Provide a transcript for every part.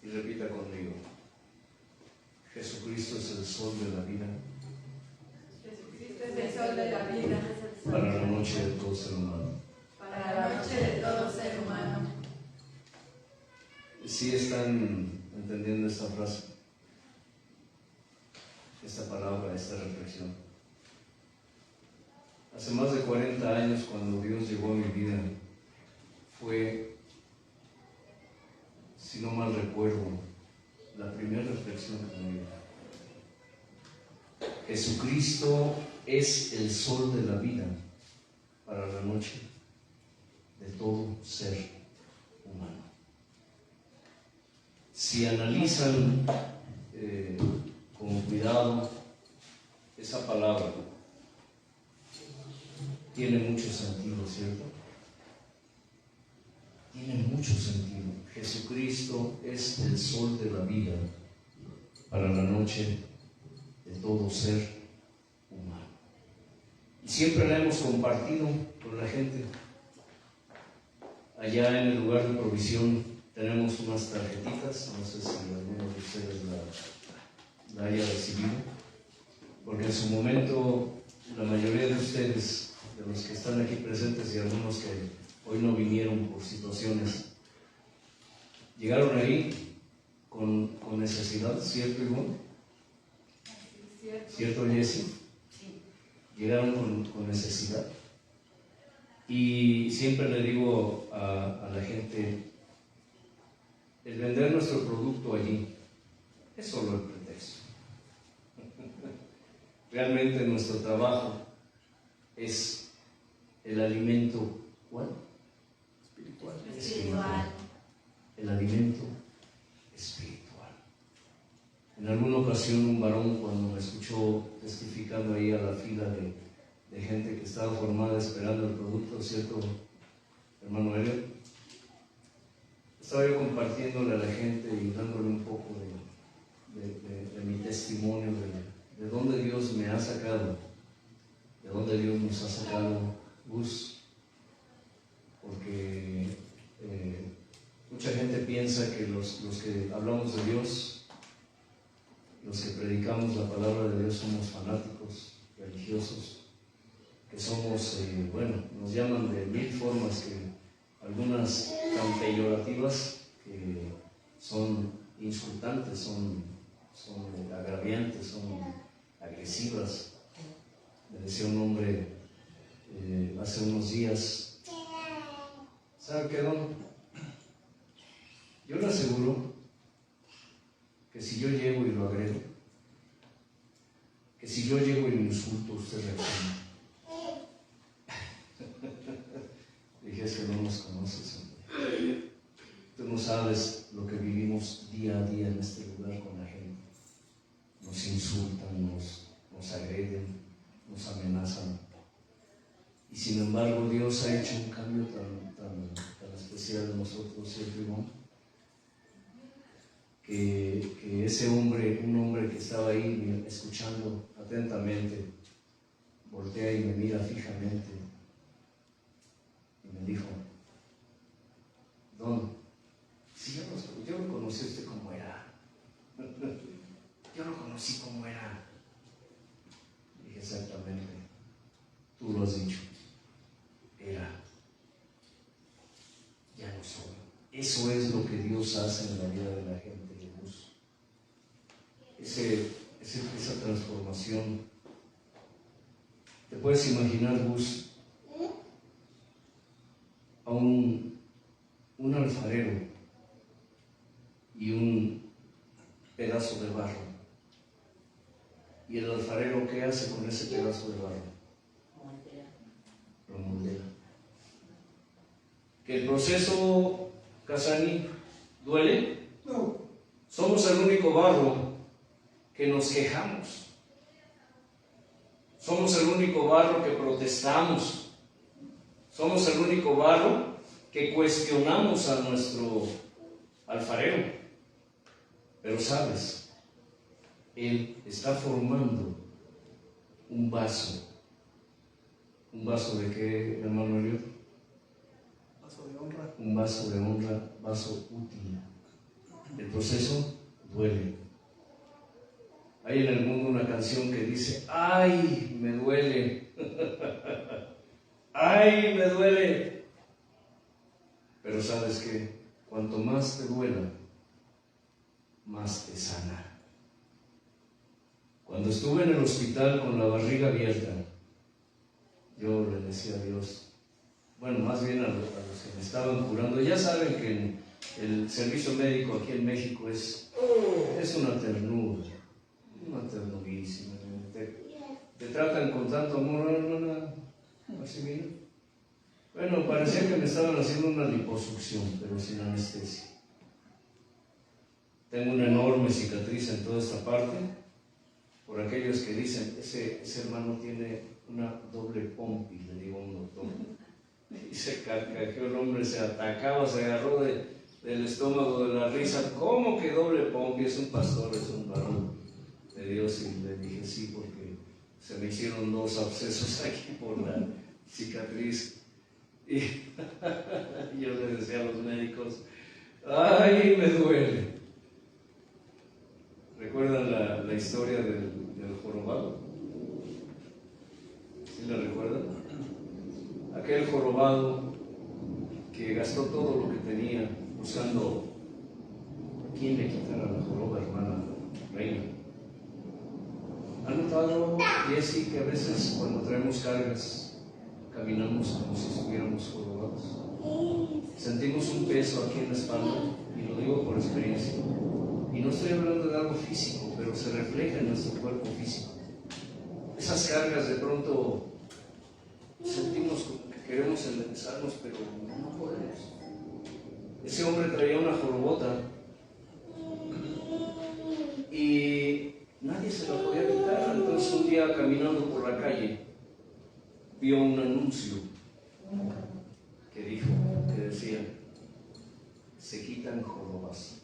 Y repita conmigo: Jesucristo es el sol de la vida. Jesucristo es el sol de la vida. Para la noche de todo ser humano. Para la noche de todo ser humano. ¿Sí están entendiendo esta frase? Esta palabra, esta reflexión. Hace más de 40 años, cuando Dios llegó a mi vida, fue, si no mal recuerdo, la primera reflexión que me dio. Jesucristo es el sol de la vida para la noche de todo ser humano. Si analizan con cuidado esa palabra, tiene mucho sentido, ¿cierto? Tiene mucho sentido. Jesucristo es el sol de la vida para la noche de todo ser humano. Y siempre la hemos compartido con la gente. Allá en el lugar de provisión tenemos unas tarjetitas, no sé si alguno de ustedes la haya recibido, porque en su momento la mayoría de ustedes, de los que están aquí presentes y algunos que hoy no vinieron por situaciones, llegaron ahí con necesidad, ¿cierto, Ivonne? ¿Cierto, Jessie? Llegaron con necesidad. Y siempre le digo a la gente, el vender nuestro producto allí es solo el pretexto. Realmente nuestro trabajo es el alimento, ¿cuál? Espiritual. El alimento espiritual. En alguna ocasión un varón, cuando me escuchó testificando ahí a la fila de gente que estaba formada esperando el producto, ¿cierto, hermano Elio? Estaba yo compartiéndole a la gente y dándole un poco de mi testimonio, de dónde Dios me ha sacado, de dónde Dios nos ha sacado, Gus, porque mucha gente piensa que los que hablamos de Dios, los que predicamos la palabra de Dios, somos fanáticos, religiosos, que somos, nos llaman de mil formas, que algunas tan peyorativas, que son insultantes, son agraviantes, son agresivas. Me decía un hombre hace unos días, ¿sabe qué, don? Yo le aseguro que si yo llego y lo agredo, que si yo llego y lo insulto, usted reacciona. Dije, es que no nos conoces, hombre. Tú no sabes lo que vivimos día a día en este lugar con la gente. Nos insultan, nos agreden, nos amenazan. Y sin embargo, Dios ha hecho un cambio tan especial en nosotros, ¿cierto, Ivonne? Que ese hombre, un hombre que estaba ahí escuchando atentamente, voltea y me mira fijamente y me dijo, don, si yo lo conocí a usted como era, yo lo conocí como era. Dije, exactamente, tú lo has dicho, era, ya no soy. Eso es lo que Dios hace en la vida de la gente, Jesús. Esa transformación. ¿Te puedes imaginar, Gus, a un alfarero y un pedazo de barro? ¿Y el alfarero qué hace con ese pedazo de barro? Lo moldea. ¿Que el proceso, Casani, duele? No. Somos el único barro que nos quejamos. Somos el único barro que protestamos. Somos el único barro que cuestionamos a nuestro alfarero. Pero sabes, Él está formando un vaso. ¿Un vaso de qué, hermano Elio? Vaso de honra. Un vaso de honra, vaso útil. El proceso duele. Hay en el mundo una canción que dice: ¡ay, me duele! ¡Ay, me duele! Pero sabes que cuanto más te duela, más te sana. Cuando estuve en el hospital con la barriga abierta, yo le decía a Dios, bueno, más bien a los que me estaban curando, ya saben que el servicio médico aquí en México es una ternura, una ternurísima. Te tratan con tanto amor, así mismo. Bueno, parecía que me estaban haciendo una liposucción, pero sin anestesia. Tengo una enorme cicatriz en toda esta parte, por aquellos que dicen, ese hermano tiene una doble pompi, le digo a un doctor. Y se carcajeó el hombre, se atacaba, se agarró del estómago de la risa. ¿Cómo que doble pompi? Es un pastor, es un varón de Dios. Y le dije sí, porque se me hicieron 2 abscesos aquí por la cicatriz. Y yo le decía a los médicos, ¡ay, me duele! ¿Recuerdan la historia del jorobado? ¿Sí la recuerdan? Aquel jorobado que gastó todo lo que tenía buscando a quién le quitara la joroba, hermana reina. ¿Han notado, Jessy, que a veces cuando traemos cargas caminamos como si estuviéramos jorobados? Sentimos un peso aquí en la espalda, y lo digo por experiencia. Y no estoy hablando de algo físico, pero se refleja en nuestro cuerpo físico. Esas cargas de pronto sentimos como que queremos enderezarnos, pero no podemos. Ese hombre traía una jorobota y nadie se la podía quitar. Entonces un día caminando por la calle vio un anuncio que decía: se quitan jorobas,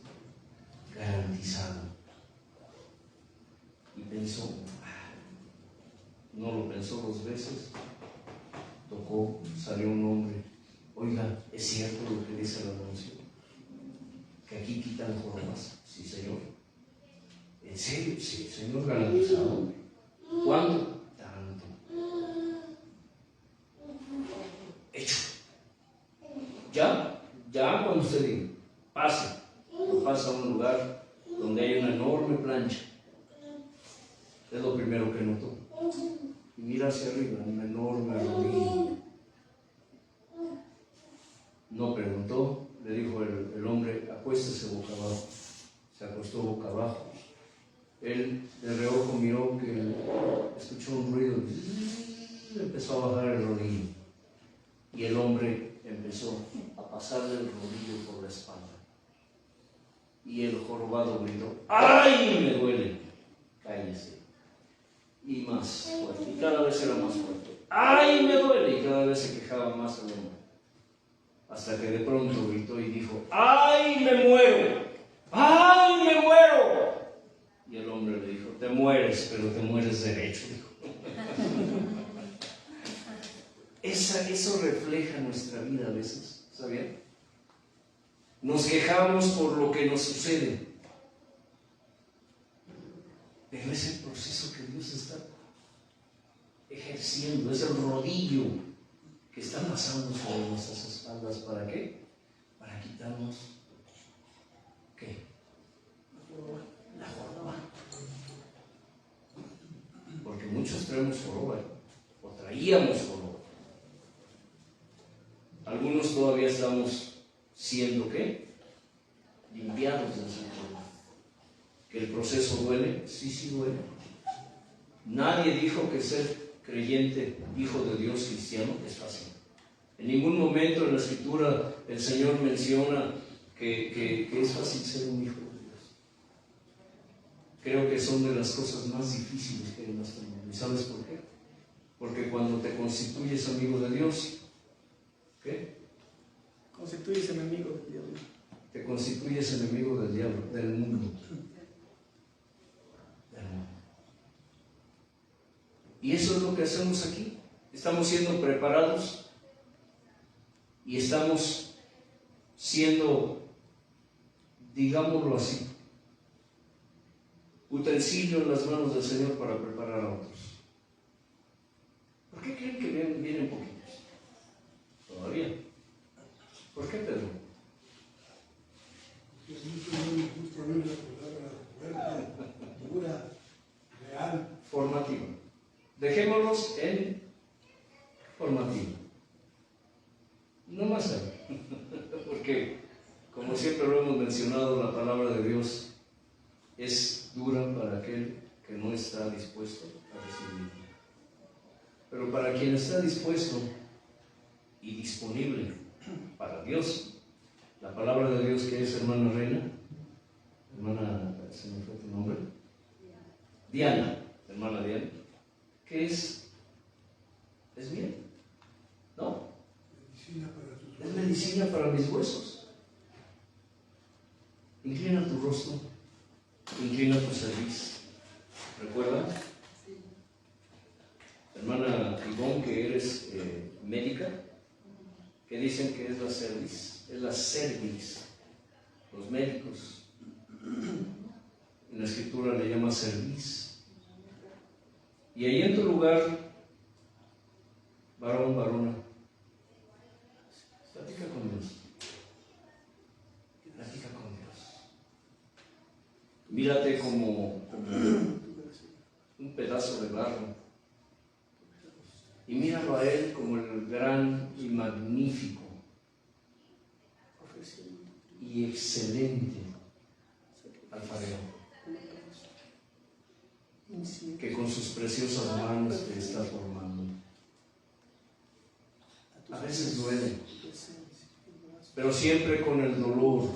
garantizado. Y pensó, no lo pensó 2 veces, tocó, salió un hombre. Oiga, ¿es cierto lo que dice el anuncio? ¿Que aquí quitan jorobas? Sí, señor. ¿En serio? Sí, señor, garantizado. ¿Cuándo? Tanto. Hecho. Ya cuando usted diga, pase. Pasa a un lugar donde hay una enorme plancha. Es lo primero que notó. Y mira hacia arriba, una enorme rodilla. No preguntó, le dijo el hombre, acuéstese boca abajo. Se acostó boca abajo. Él de reojo miró que escuchó un ruido y empezó a bajar el rodillo. Y el hombre empezó a pasarle el rodillo por la espalda. Y el jorobado gritó, ¡ay, me duele! Cállese. Y más fuerte, y cada vez era más fuerte. ¡Ay, me duele! Y cada vez se quejaba más el hombre. Hasta que de pronto gritó y dijo, ¡ay, me muero! ¡Ay, me muero! Y el hombre le dijo, te mueres, pero te mueres derecho, dijo. Eso refleja nuestra vida a veces, ¿sabían? Nos quejamos por lo que nos sucede, pero es el proceso que Dios está ejerciendo, es el rodillo que está pasando sobre nuestras espaldas. ¿Para qué? Para quitarnos, ¿qué? La joroba. Porque muchos traemos joroba, o traíamos joroba. Algunos todavía estamos siendo, ¿qué? Limpiados de esa joroba. ¿Que el proceso duele? Sí duele. Nadie dijo que ser creyente, hijo de Dios, cristiano, es fácil. En ningún momento en la Escritura el Señor menciona que es fácil ser un hijo de Dios. Creo que son de las cosas más difíciles que hay en nuestro mundo. ¿Y sabes por qué? Porque cuando te constituyes amigo de Dios, ¿qué? Constituyes enemigo del diablo. Te constituyes enemigo del diablo, del mundo. Y eso es lo que hacemos aquí. Estamos siendo preparados y estamos siendo digámoslo así, utensilio en las manos del Señor para preparar a otros. ¿Por qué creen que vienen poquitos? Todavía. ¿Por qué, Pedro? Es muy justamente la palabra fuerte, dura, real. Formativa. Dejémonos en formativa. No más allá. Porque, como siempre lo hemos mencionado, la palabra de Dios es dura para aquel que no está dispuesto a recibirla. Pero para quien está dispuesto y disponible para Dios, la palabra de Dios, que es hermana Reina, hermana, se me fue tu nombre, Diana, hermana Diana, ¿qué es? ¿Es bien? No, Medicina para tus es medicina para mis huesos. Inclina tu rostro, inclina tu cerviz. ¿Recuerda? Hermana Ivonne, que eres médica, que dicen que es la cerviz, es la cervix. Los médicos en la escritura le llama cerviz. Y ahí en tu lugar, varón, varona, platica con Dios. Platica con Dios. Mírate como un pedazo de barro. Y míralo a Él como el gran y magnífico y excelente alfarero, que con sus preciosas manos te está formando. A veces duele, pero siempre con el dolor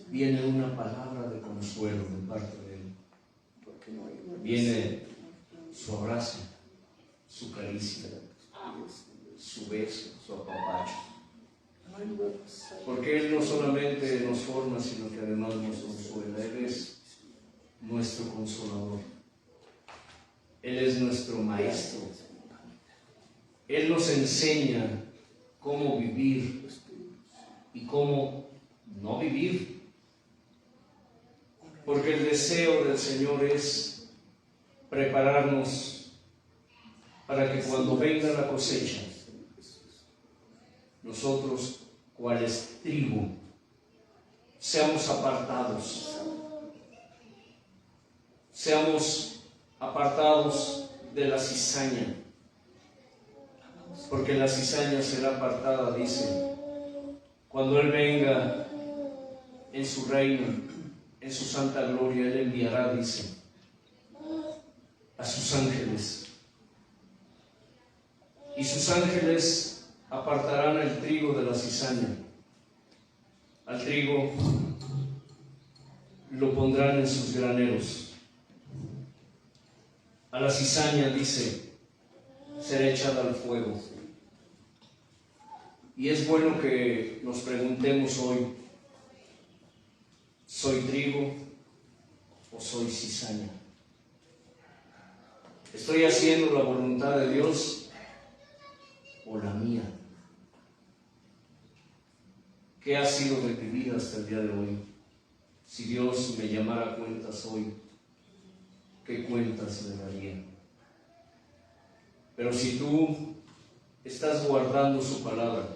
viene una palabra de consuelo de parte de Él. Viene su abrazo, su caricia, su beso, su apapacho. Porque Él no solamente nos forma, sino que además nos consuela. Él es nuestro consolador. Él es nuestro maestro. Él nos enseña cómo vivir y cómo no vivir. Porque el deseo del Señor es prepararnos para que cuando venga la cosecha, nosotros, cuales trigo, seamos apartados de la cizaña, porque la cizaña será apartada, dice, cuando Él venga en su reino, en su santa gloria. Él enviará, dice, a sus ángeles, y sus ángeles apartarán el trigo de la cizaña. Al trigo lo pondrán en sus graneros. A la cizaña, dice, será echada al fuego. Y es bueno que nos preguntemos hoy, ¿soy trigo o soy cizaña? ¿Estoy haciendo la voluntad de Dios o la mía? ¿Qué ha sido de mi vida hasta el día de hoy? Si Dios me llamara a cuentas hoy, ¿qué cuentas le daría? Pero si tú estás guardando su palabra,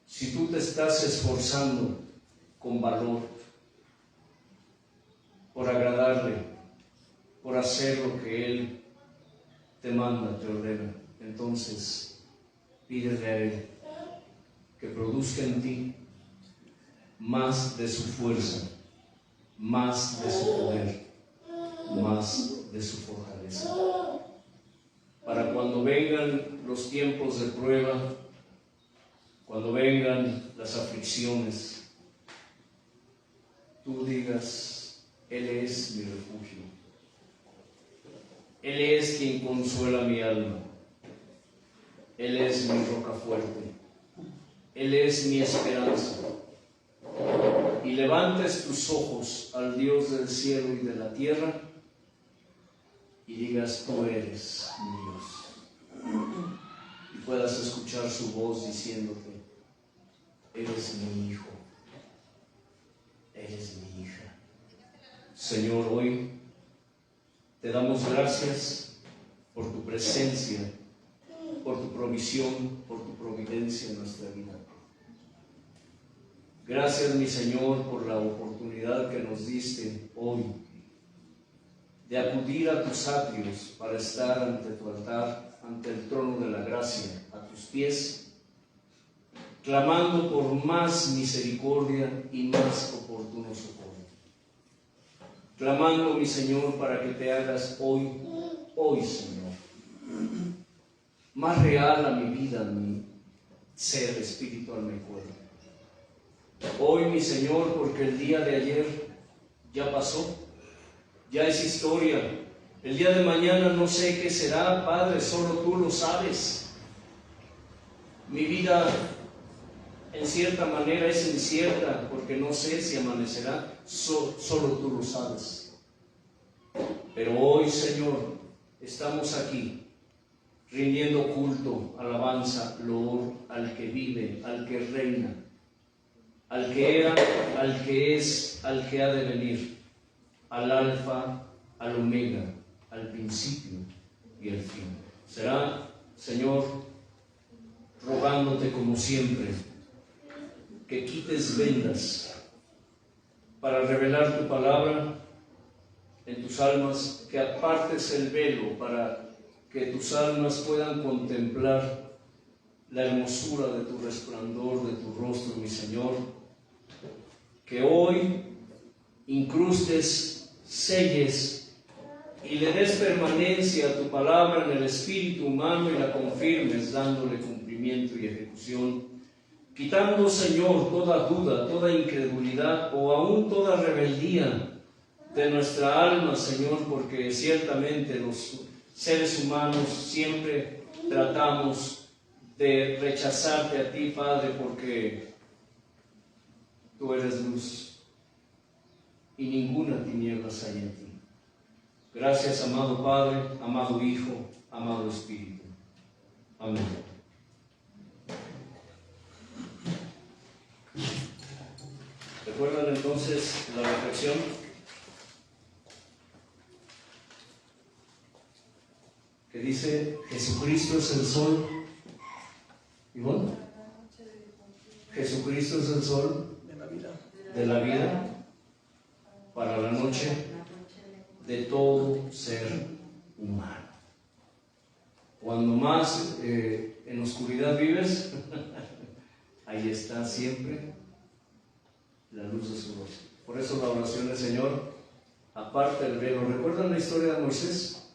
si tú te estás esforzando con valor por agradarle, por hacer lo que Él te manda, te ordena, entonces pídele a Él que produzca en ti más de su fuerza, más de su poder, más de su fortaleza. Para cuando vengan los tiempos de prueba, cuando vengan las aflicciones, tú digas, Él es mi refugio. Él es quien consuela mi alma. Él es mi roca fuerte. Él es mi esperanza. Y levantes tus ojos al Dios del cielo y de la tierra y digas, tú eres mi Dios. Y puedas escuchar su voz diciéndote, eres mi hijo, Señor, hoy te damos gracias por tu presencia, por tu provisión, por tu providencia en nuestra vida. Gracias, mi Señor, por la oportunidad que nos diste hoy de acudir a tus atrios para estar ante tu altar, ante el trono de la gracia, a tus pies, clamando por más misericordia y más oportuno socorro. Clamando, mi Señor, para que te hagas hoy, Señor, más real a mi vida, a mi ser espiritual, mi cuerpo. Hoy, mi Señor, porque el día de ayer ya pasó, ya es historia. El día de mañana no sé qué será, Padre, solo tú lo sabes. Mi vida en cierta manera es incierta porque no sé si amanecerá, solo tú lo sabes. Pero hoy, Señor, estamos aquí rindiendo culto, alabanza, loor al que vive, al que reina, al que era, al que es, al que ha de venir, al alfa, al omega, al principio y el fin. Será, Señor, rogándote como siempre, que quites vendas para revelar tu palabra en tus almas, que apartes el velo para que tus almas puedan contemplar la hermosura de tu resplandor, de tu rostro, mi Señor. Que hoy incrustes, selles y le des permanencia a tu palabra en el espíritu humano y la confirmes dándole cumplimiento y ejecución, quitando, Señor, toda duda, toda incredulidad o aún toda rebeldía de nuestra alma, Señor, porque ciertamente los seres humanos siempre tratamos de rechazarte a ti, Padre, porque tú eres luz y ninguna tinieblas hay en ti. Gracias, amado Padre, amado Hijo, amado Espíritu. Amén. ¿Recuerdan entonces la reflexión? Que dice, Jesucristo es el sol. ¿Y bueno? Jesucristo es el sol de la vida para la noche de todo ser humano. Cuando más en oscuridad vives, ahí está siempre la luz de su rostro. Por eso la oración del Señor, aparte del velo. ¿Recuerdan la historia de Moisés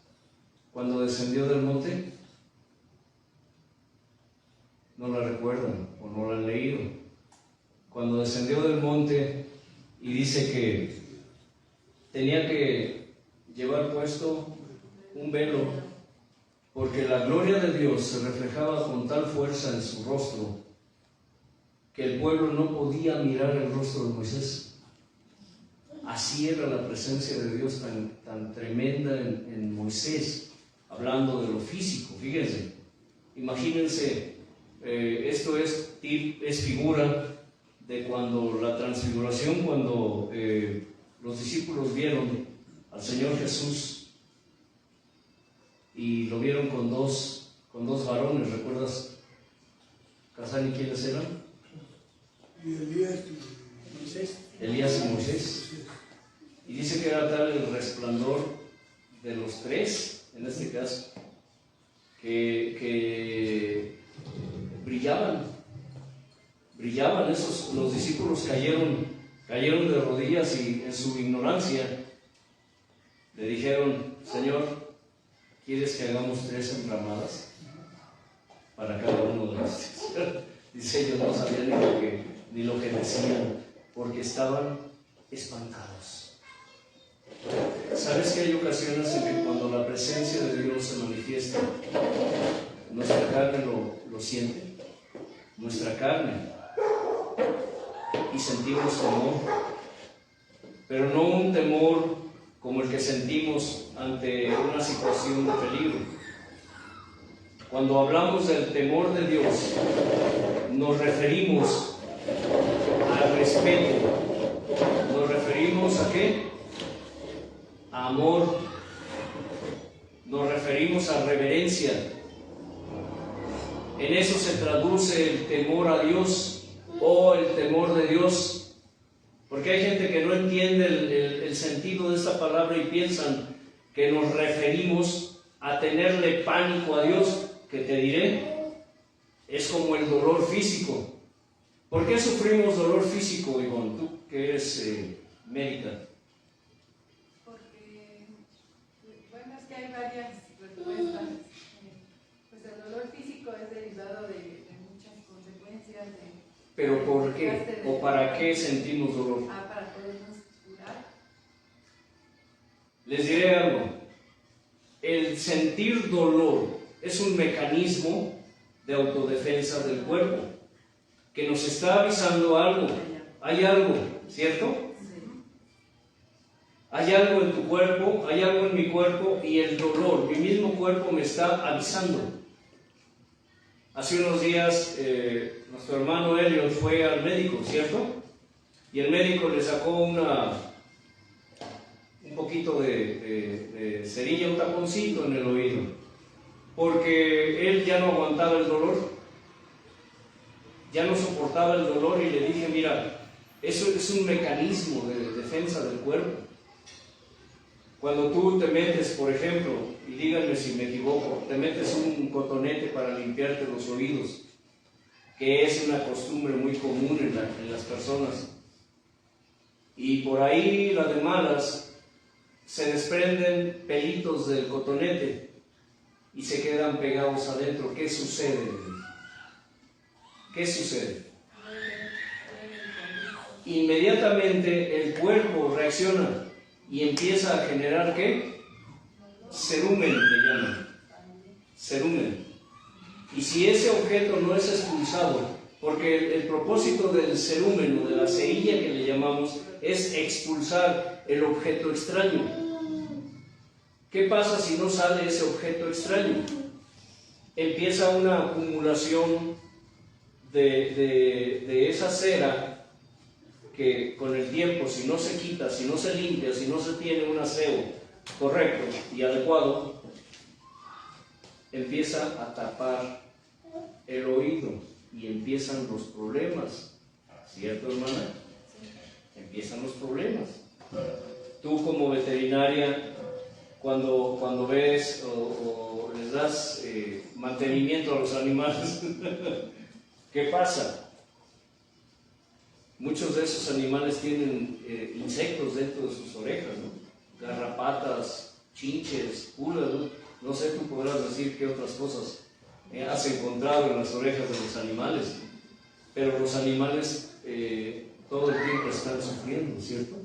cuando descendió del monte? ¿No la recuerdan o no la han leído? Cuando descendió del monte y dice que tenía que llevar puesto un velo porque la gloria de Dios se reflejaba con tal fuerza en su rostro que el pueblo no podía mirar el rostro de Moisés. Así era la presencia de Dios tan tremenda en Moisés, hablando de lo físico. Fíjense, imagínense, esto es figura de cuando la transfiguración, cuando los discípulos vieron al Señor Jesús y lo vieron con dos varones. ¿Recuerdas, Casani, quiénes eran? Elías y Moisés. Y dice que era tal el resplandor de los tres, en este caso, que brillaban los discípulos cayeron de rodillas y en su ignorancia le dijeron, Señor, ¿quieres que hagamos 3 enramadas para cada uno de nosotros? Dice, ellos no sabían ni lo que decían, porque estaban espantados. ¿Sabes que hay ocasiones en que cuando la presencia de Dios se manifiesta, nuestra carne lo siente? Nuestra carne. Y sentimos temor, pero no un temor como el que sentimos ante una situación de peligro. Cuando hablamos del temor de Dios, nos referimos al respeto. ¿Nos referimos a qué? a amor, nos referimos a reverencia. En eso se traduce el temor a Dios o el temor de Dios. Porque hay gente que no entiende el sentido de esta palabra y piensan que nos referimos a tenerle pánico a Dios, que te diré, es como el dolor físico. ¿Por qué sufrimos dolor físico, Ivonne? Tú que eres médica. Porque, bueno, es que hay varias respuestas. Pues el dolor físico es derivado de muchas consecuencias. ¿Pero por qué? ¿O para qué sentimos dolor? Para podernos curar. Les diré algo. El sentir dolor es un mecanismo de autodefensa del cuerpo que nos está avisando algo. Hay algo, ¿cierto? Hay algo en tu cuerpo, hay algo en mi cuerpo, y el dolor, mi mismo cuerpo me está avisando. Hace unos días nuestro hermano Elliot fue al médico, ¿cierto? Y el médico le sacó un poquito de cerilla, un taponcito en el oído, porque él ya no aguantaba el dolor, ya no soportaba el dolor, y le dije, mira, eso es un mecanismo de defensa del cuerpo. Cuando tú te metes, por ejemplo, y díganme si me equivoco, te metes un cotonete para limpiarte los oídos, que es una costumbre muy común en las personas, y por ahí la de malas se desprenden pelitos del cotonete y se quedan pegados adentro. ¿Qué sucede? ¿Qué sucede? Inmediatamente el cuerpo reacciona y empieza a generar, ¿qué? Cerumen, le llaman. Cerumen. Y si ese objeto no es expulsado, porque el propósito del cerumen o de la cerilla que le llamamos es expulsar el objeto extraño. ¿Qué pasa si no sale ese objeto extraño? Empieza una acumulación de esa cera que con el tiempo, si no se quita, si no se limpia, si no se tiene un aseo correcto y adecuado, empieza a tapar el oído y empiezan los problemas. ¿Cierto, hermana? Empiezan los problemas. Tú como veterinaria, cuando ves o les das mantenimiento a los animales, ¿qué pasa? Muchos de esos animales tienen insectos dentro de sus orejas, ¿no? Garrapatas, chinches, pulgas, ¿no? No sé, tú podrás decir qué otras cosas has encontrado en las orejas de los animales, pero los animales todo el tiempo están sufriendo, ¿cierto?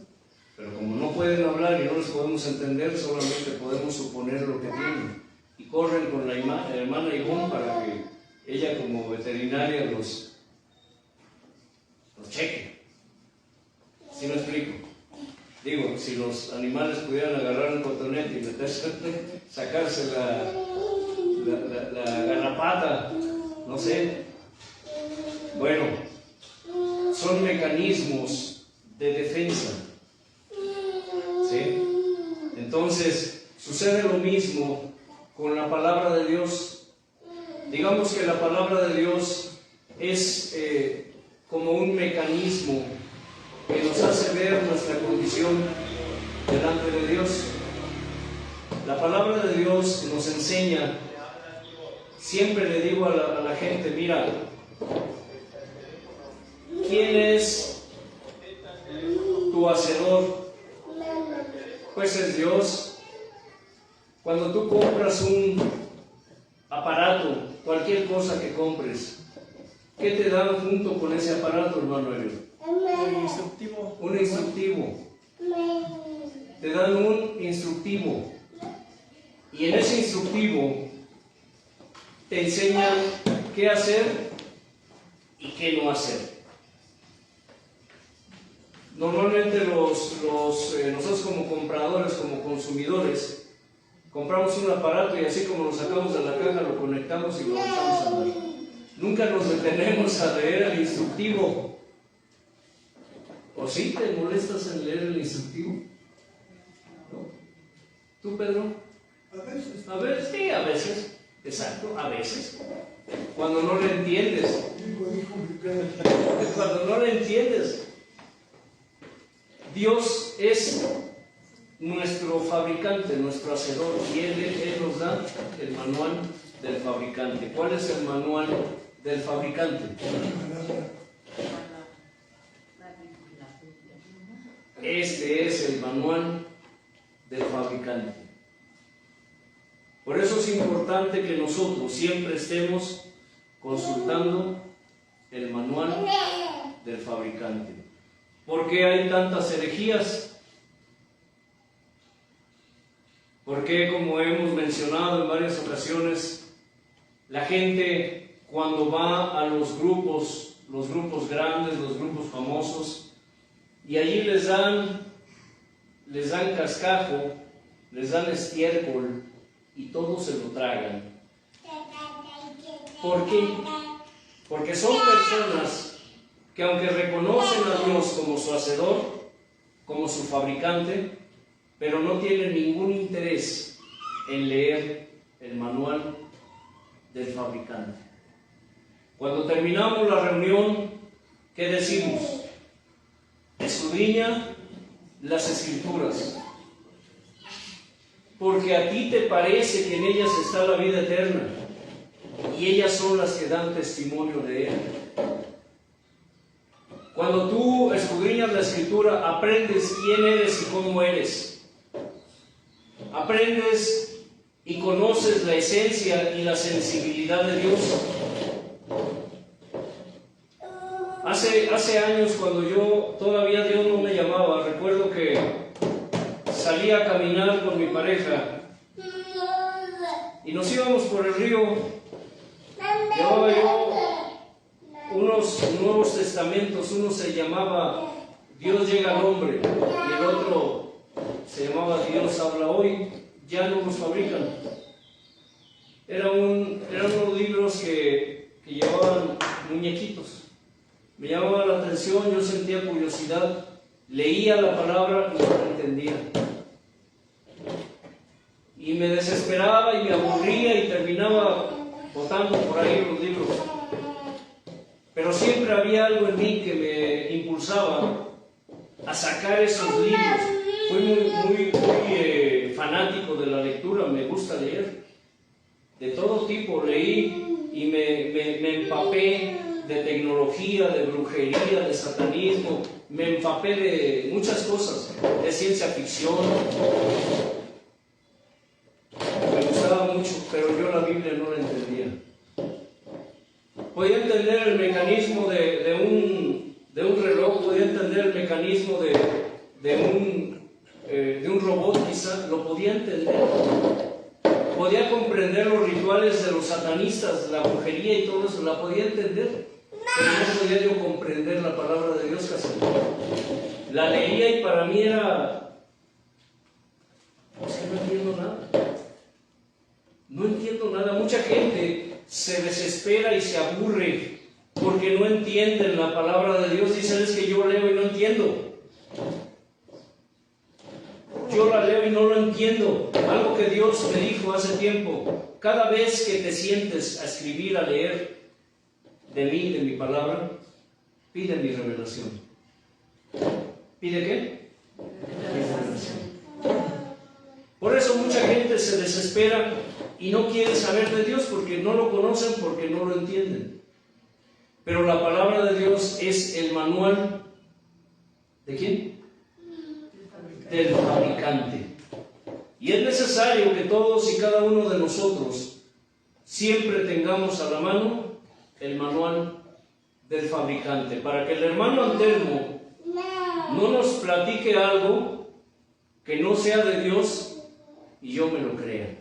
Pero como no pueden hablar y no les podemos entender, solamente podemos suponer lo que tienen. Y corren con la hermana Ivonne para que ella como veterinaria los cheque. ¿Sí me explico? Digo, si los animales pudieran agarrar un cotonete y meterse, sacarse la garrapata, no sé. Bueno, son mecanismos de defensa. ¿Sí? Entonces, sucede lo mismo con la palabra de Dios. Digamos que la palabra de Dios es como un mecanismo que nos hace ver nuestra condición delante de Dios. La palabra de Dios nos enseña. Siempre le digo a la gente, mira, ¿quién es tu hacedor? Pues es Dios. Cuando tú compras un aparato, cualquier cosa que compres, ¿qué te dan junto con ese aparato, hermano Elio? Un instructivo. Un instructivo. Te dan un instructivo. Y en ese instructivo te enseñan qué hacer y qué no hacer. Normalmente nosotros como compradores, como consumidores, compramos un aparato y así como lo sacamos de la caja, lo conectamos y lo echamos a andar. Nunca nos detenemos a leer el instructivo. ¿O sí te molestas en leer el instructivo? ¿No? ¿Tú, Pedro? A veces. A ver, sí, a veces. Exacto, a veces. Cuando no le entiendes. Cuando no le entiendes. Dios es nuestro fabricante, nuestro hacedor, y Él nos da el manual del fabricante. ¿Cuál es el manual del fabricante? Este es el manual del fabricante. Por eso es importante que nosotros siempre estemos consultando el manual del fabricante. ¿Por qué hay tantas herejías? Porque, como hemos mencionado en varias ocasiones, la gente cuando va a los grupos grandes, los grupos famosos, y allí les dan cascajo, les dan estiércol y todo se lo tragan. ¿Por qué? Porque son personas que, aunque reconocen a Dios como su hacedor, como su fabricante, pero no tienen ningún interés en leer el manual del fabricante. Cuando terminamos la reunión, ¿qué decimos? Escudriña las Escrituras, porque a ti te parece que en ellas está la vida eterna, y ellas son las que dan testimonio de Él. Cuando tú escudriñas la Escritura, aprendes quién eres y cómo eres. Aprendes y conoces la esencia y la sensibilidad de Dios. Hace años, cuando yo todavía Dios no me llamaba, recuerdo que salía a caminar con mi pareja y nos íbamos por el río. Llevaba yo unos Nuevos Testamentos, uno se llamaba Dios llega al hombre y el otro se llamaba Dios habla hoy. Ya no los fabrican. Eran unos libros que llevaban muñequitos. Me llamaba la atención, yo sentía curiosidad, leía la palabra y no la entendía. Y me desesperaba y me aburría y terminaba botando por ahí los libros. Pero siempre había algo en mí que me impulsaba a sacar esos libros. Fui muy fanático de la lectura, me gusta leer. De todo tipo leí y me empapé de tecnología, de brujería, de satanismo, me empapé de muchas cosas, de ciencia ficción. Me gustaba mucho, pero yo la Biblia no la entendía. Podía entender el mecanismo de un reloj, podía entender el mecanismo de un robot, quizá, lo podía entender. Podía comprender los rituales de los satanistas, la brujería y todo eso, la podía entender. Pero no podía yo comprender la palabra de Dios casi. La leía y para mí era... Es que no entiendo nada. No entiendo nada. Mucha gente se desespera y se aburre porque no entienden la palabra de Dios. Dicen, es que yo leo y no entiendo. Yo la leo y no lo entiendo. Algo que Dios me dijo hace tiempo: cada vez que te sientes a escribir, a leer de mí, de mi palabra, pide mi revelación. ¿Pide qué? Mi revelación. Por eso mucha gente se desespera y no quiere saber de Dios porque no lo conocen, porque no lo entienden. Pero la palabra de Dios es el manual ¿de quién? Del fabricante. Y es necesario que todos y cada uno de nosotros siempre tengamos a la mano el manual del fabricante, para que el hermano Antelmo no nos platique algo que no sea de Dios y yo me lo crea.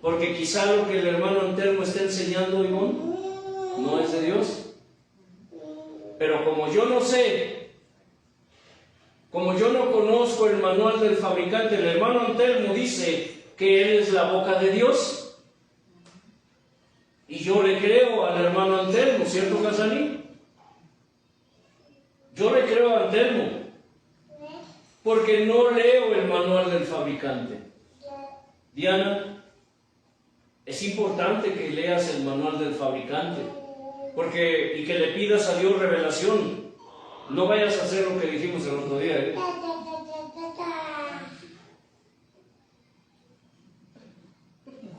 Porque quizá lo que el hermano Antelmo está enseñando, Ivonne, no es de Dios. Pero como yo no sé, como yo no conozco el manual del fabricante, el hermano Antelmo dice que él es la boca de Dios. Y yo le creo al hermano Antelmo, ¿cierto, Casarín? Yo le creo a Antelmo. porque no leo el manual del fabricante. Diana, es importante que leas el manual del fabricante, y que le pidas a Dios revelación. No vayas a hacer lo que dijimos el otro día, ¿eh?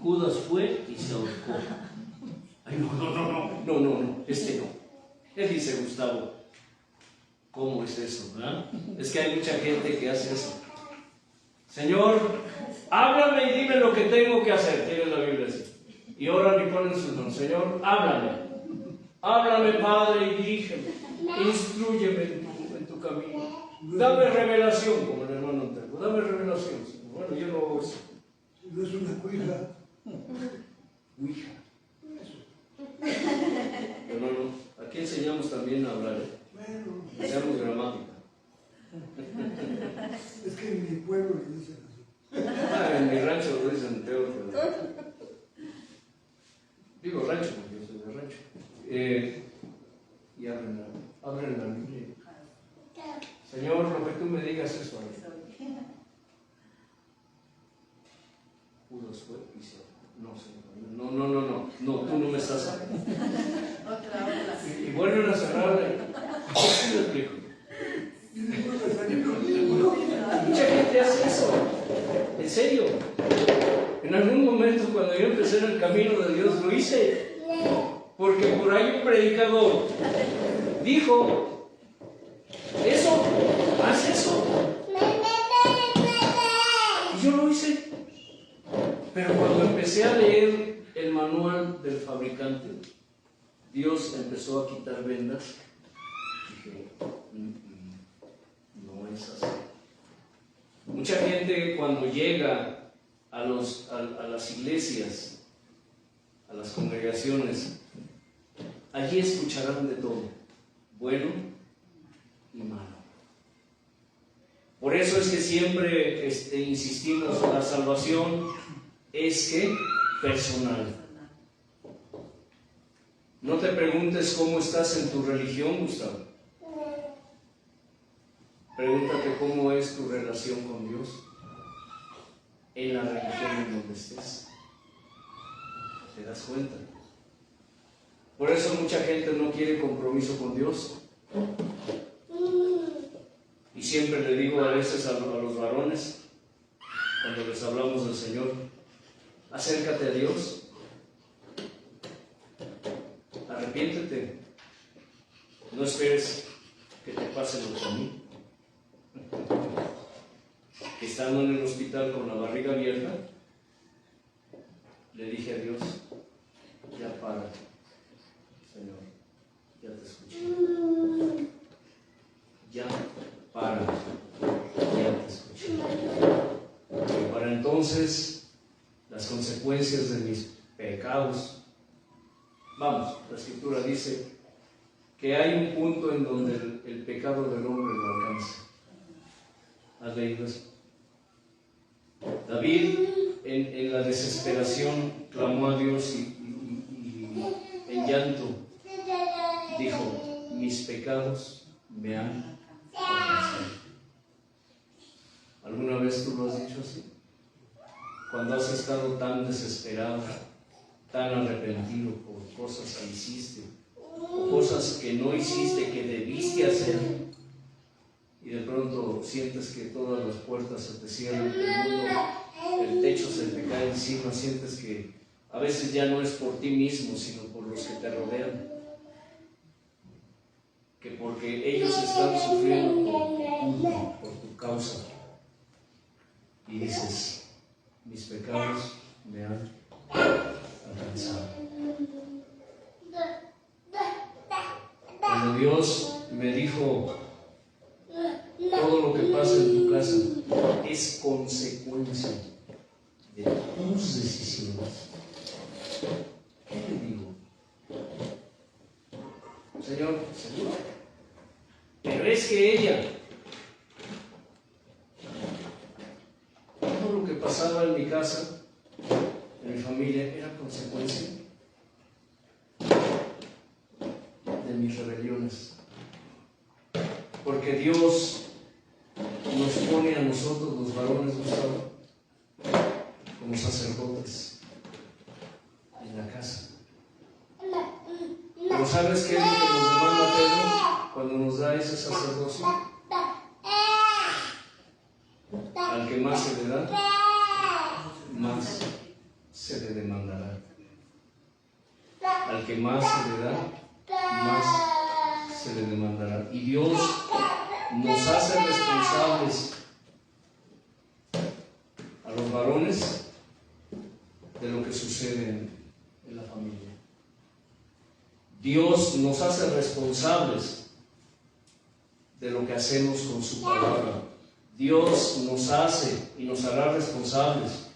Judas fue y se ahorcó. Ay, no, este no. Él dice, Gustavo, ¿cómo es eso? ¿Verdad? Es que hay mucha gente que hace eso. Señor, háblame y dime lo que tengo que hacer. Tiene la Biblia así. Y oran y ponen sus manos. Señor, háblame. Háblame, Padre, y dirígeme. Instrúyeme en tu camino. Dame revelación, como el hermano Antero. Dame revelación. Bueno, yo no hago eso. No es una cuija. Ouija. Hermano, aquí enseñamos también a hablar, ¿eh? Bueno, Enseñamos gramática. es que en mi pueblo le dicen así. En mi rancho lo dicen peor, pero... Digo rancho porque yo soy de rancho. Y abren la Biblia. Señor, lo que tú me digas es para mí. Judas fue y se... No, Señor. No, tú no me estás hablando. Otra. Y vuelven a cerrarle. ¿Qué le explico? Mucha gente hace eso. En serio. En algún momento cuando yo empecé en el camino de Dios lo hice. Porque por ahí un predicador dijo, eso, haz eso. Y yo lo hice. Pero cuando empecé a leer el manual del fabricante, Dios empezó a quitar vendas. Dije, no es así. Mucha gente cuando llega a las iglesias, a las congregaciones, allí escucharán de todo, bueno y malo. Por eso es que siempre insistimos, la salvación es que personal. No te preguntes cómo estás en tu religión, Gustavo. Pregúntate cómo es tu relación con Dios en la religión en donde estés. ¿Te das cuenta? Por eso mucha gente no quiere compromiso con Dios. Y siempre le digo a veces a los varones, cuando les hablamos del Señor, acércate a Dios, arrepiéntete, no esperes que te pase lo que a mí, que estando en el hospital con la barriga abierta, le dije a Dios, ya para, Señor, ya te escuché, ya para, ya te escuché, porque para entonces las consecuencias de mis pecados. Vamos, la Escritura dice que hay un punto en donde el pecado del hombre lo alcanza. ¿Has leído eso? David, en la desesperación, clamó a Dios y en llanto dijo, mis pecados me han alcanzado. ¿Alguna vez tú lo has dicho así? Cuando has estado tan desesperado, tan arrepentido por cosas que hiciste, o cosas que no hiciste, que debiste hacer, y de pronto sientes que todas las puertas se te cierran, el techo se te cae encima, sientes que a veces ya no es por ti mismo, sino por los que te rodean, que porque ellos están sufriendo por tu causa, y dices, mis pecados me han alcanzado. Cuando Dios me dijo, todo lo que pasa en tu casa es consecuencia de tus decisiones, ¿qué le digo? Señor, seguro, pero es que ella, todo lo que pasaba en mi casa, en mi familia, era consecuencia de mis rebeliones. Porque Dios nos pone a nosotros los varones, Gustavo, como sacerdotes en la casa. Pero ¿sabes qué es lo que nos demanda Pedro cuando nos da ese sacerdocio? Al que más se le da, más se le demandará. Al que más se le da, más se le demandará. Y Dios nos hace responsables a los varones de lo que sucede en la familia. Dios nos hace responsables de lo que hacemos con su palabra. Dios nos hace y nos hará responsables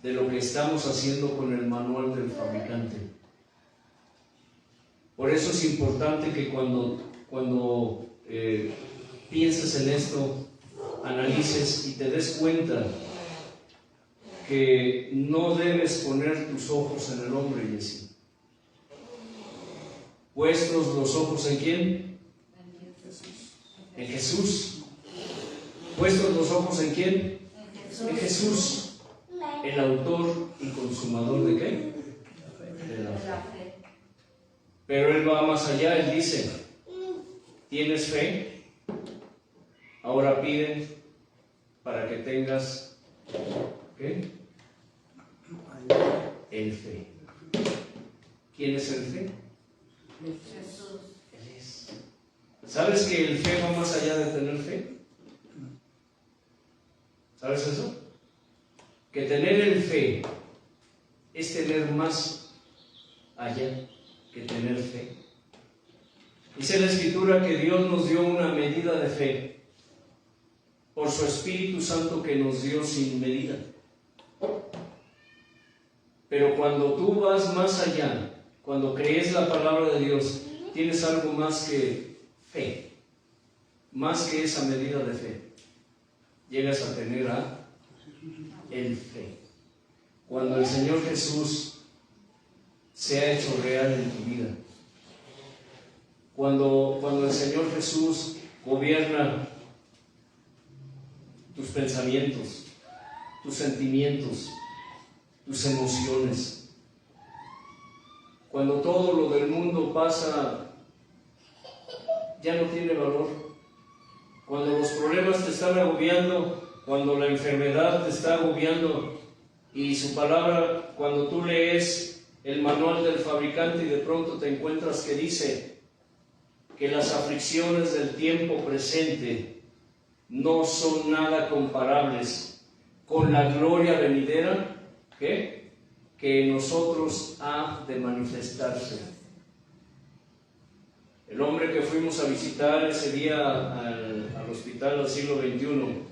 de lo que estamos haciendo con el manual del fabricante. Por eso es importante que cuando pienses en esto, analices y te des cuenta que no debes poner tus ojos en el hombre, Jessy. ¿Puestos los ojos en quién? En Jesús. ¿Puestos los ojos en quién? En Jesús, el autor y consumador ¿de qué? De la fe. Pero Él va más allá, Él dice, ¿tienes fe? Ahora pide para que tengas ¿qué? El fe. ¿Quién es el fe? Jesús. Él es. ¿Sabes que el fe va más allá de tener fe? ¿Sabes eso? Que tener el fe es tener más allá que tener fe. Dice la Escritura que Dios nos dio una medida de fe por su Espíritu Santo que nos dio sin medida. Pero cuando tú vas más allá, cuando crees la palabra de Dios, tienes algo más que fe, más que esa medida de fe. Llegas a tener el fe. Cuando el Señor Jesús se ha hecho real en tu vida, cuando el Señor Jesús gobierna tus pensamientos, tus sentimientos, tus emociones, cuando todo lo del mundo pasa, ya no tiene valor. Cuando los problemas te están agobiando, cuando la enfermedad te está agobiando y su palabra, cuando tú lees el manual del fabricante y de pronto te encuentras que dice que las aflicciones del tiempo presente no son nada comparables con la gloria venidera, ¿qué? Que en nosotros ha de manifestarse. El hombre que fuimos a visitar ese día al hospital del siglo XXI,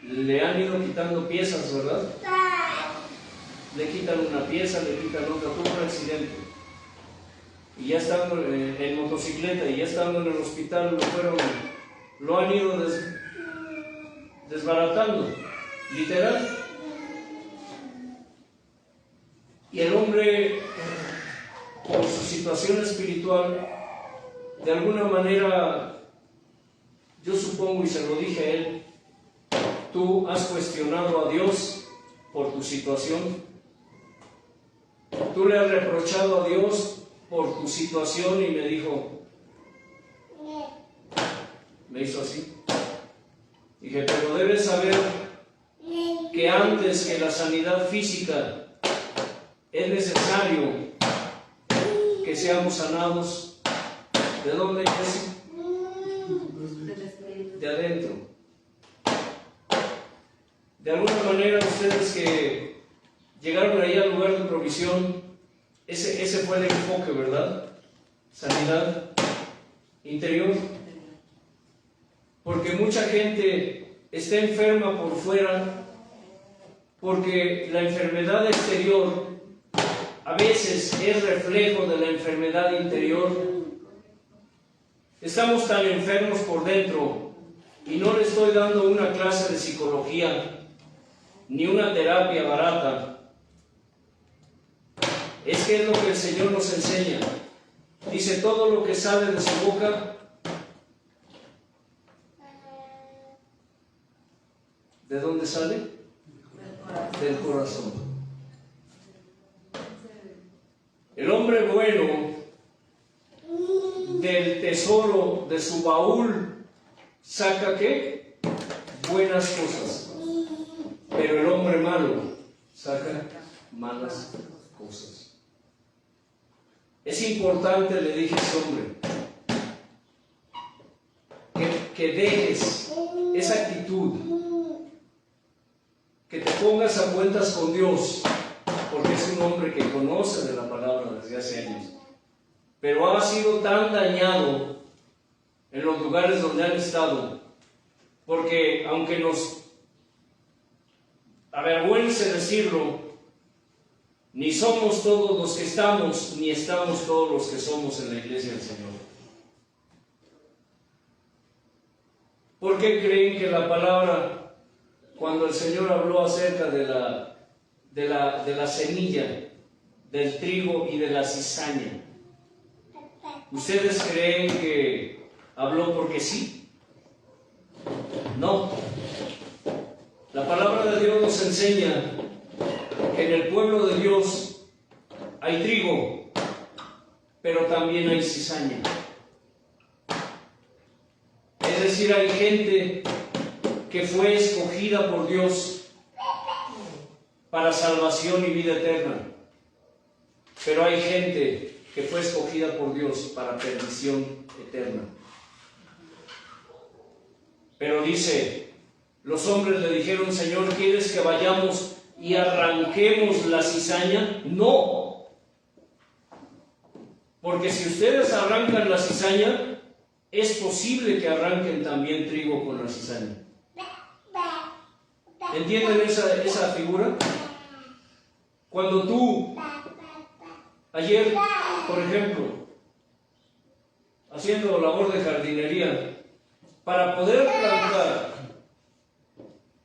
le han ido quitando piezas, ¿verdad? Le quitan una pieza, le quitan otra, tuvo un accidente. Y ya estando en motocicleta y ya estando en el hospital, lo han ido desbaratando, literal. Y el hombre, por su situación espiritual, de alguna manera, yo supongo y se lo dije a él, tú has cuestionado a Dios por tu situación. Tú le has reprochado a Dios por tu situación y me dijo, me hizo así. Dije, pero debes saber que antes que la sanidad física es necesario que seamos sanados. ¿De dónde es? De adentro. De alguna manera ustedes que llegaron ahí al lugar de provisión, ese fue el enfoque, ¿verdad? Sanidad interior. Porque mucha gente está enferma por fuera, porque la enfermedad exterior a veces es reflejo de la enfermedad interior. Estamos tan enfermos por dentro, y no le estoy dando una clase de psicología, ni una terapia barata. Es que es lo que el Señor nos enseña. Dice, todo lo que sale de su boca ¿De dónde sale? Del corazón. El hombre bueno del tesoro de su baúl saca ¿qué? Buenas cosas. Pero el hombre malo saca malas cosas. Es importante, le dije a ese hombre, que dejes esa actitud, que te pongas a cuentas con Dios, porque es un hombre que conoce de la palabra desde hace años, pero ha sido tan dañado en los lugares donde han estado, porque aunque nos avergüence decirlo, ni somos todos los que estamos, ni estamos todos los que somos en la iglesia del Señor. ¿Por qué creen que la palabra, cuando el Señor habló acerca de la semilla, del trigo y de la cizaña, ustedes creen que habló porque sí? No. La palabra de Dios nos enseña que en el pueblo de Dios hay trigo, pero también hay cizaña. Es decir, hay gente que fue escogida por Dios para salvación y vida eterna, pero hay gente que fue escogida por Dios para perdición eterna. Pero dice, los hombres le dijeron: Señor, ¿quieres que vayamos y arranquemos la cizaña? No, porque si ustedes arrancan la cizaña, es posible que arranquen también trigo con la cizaña. ¿Entienden esa figura? Cuando tú, ayer, por ejemplo, haciendo labor de jardinería, para poder plantar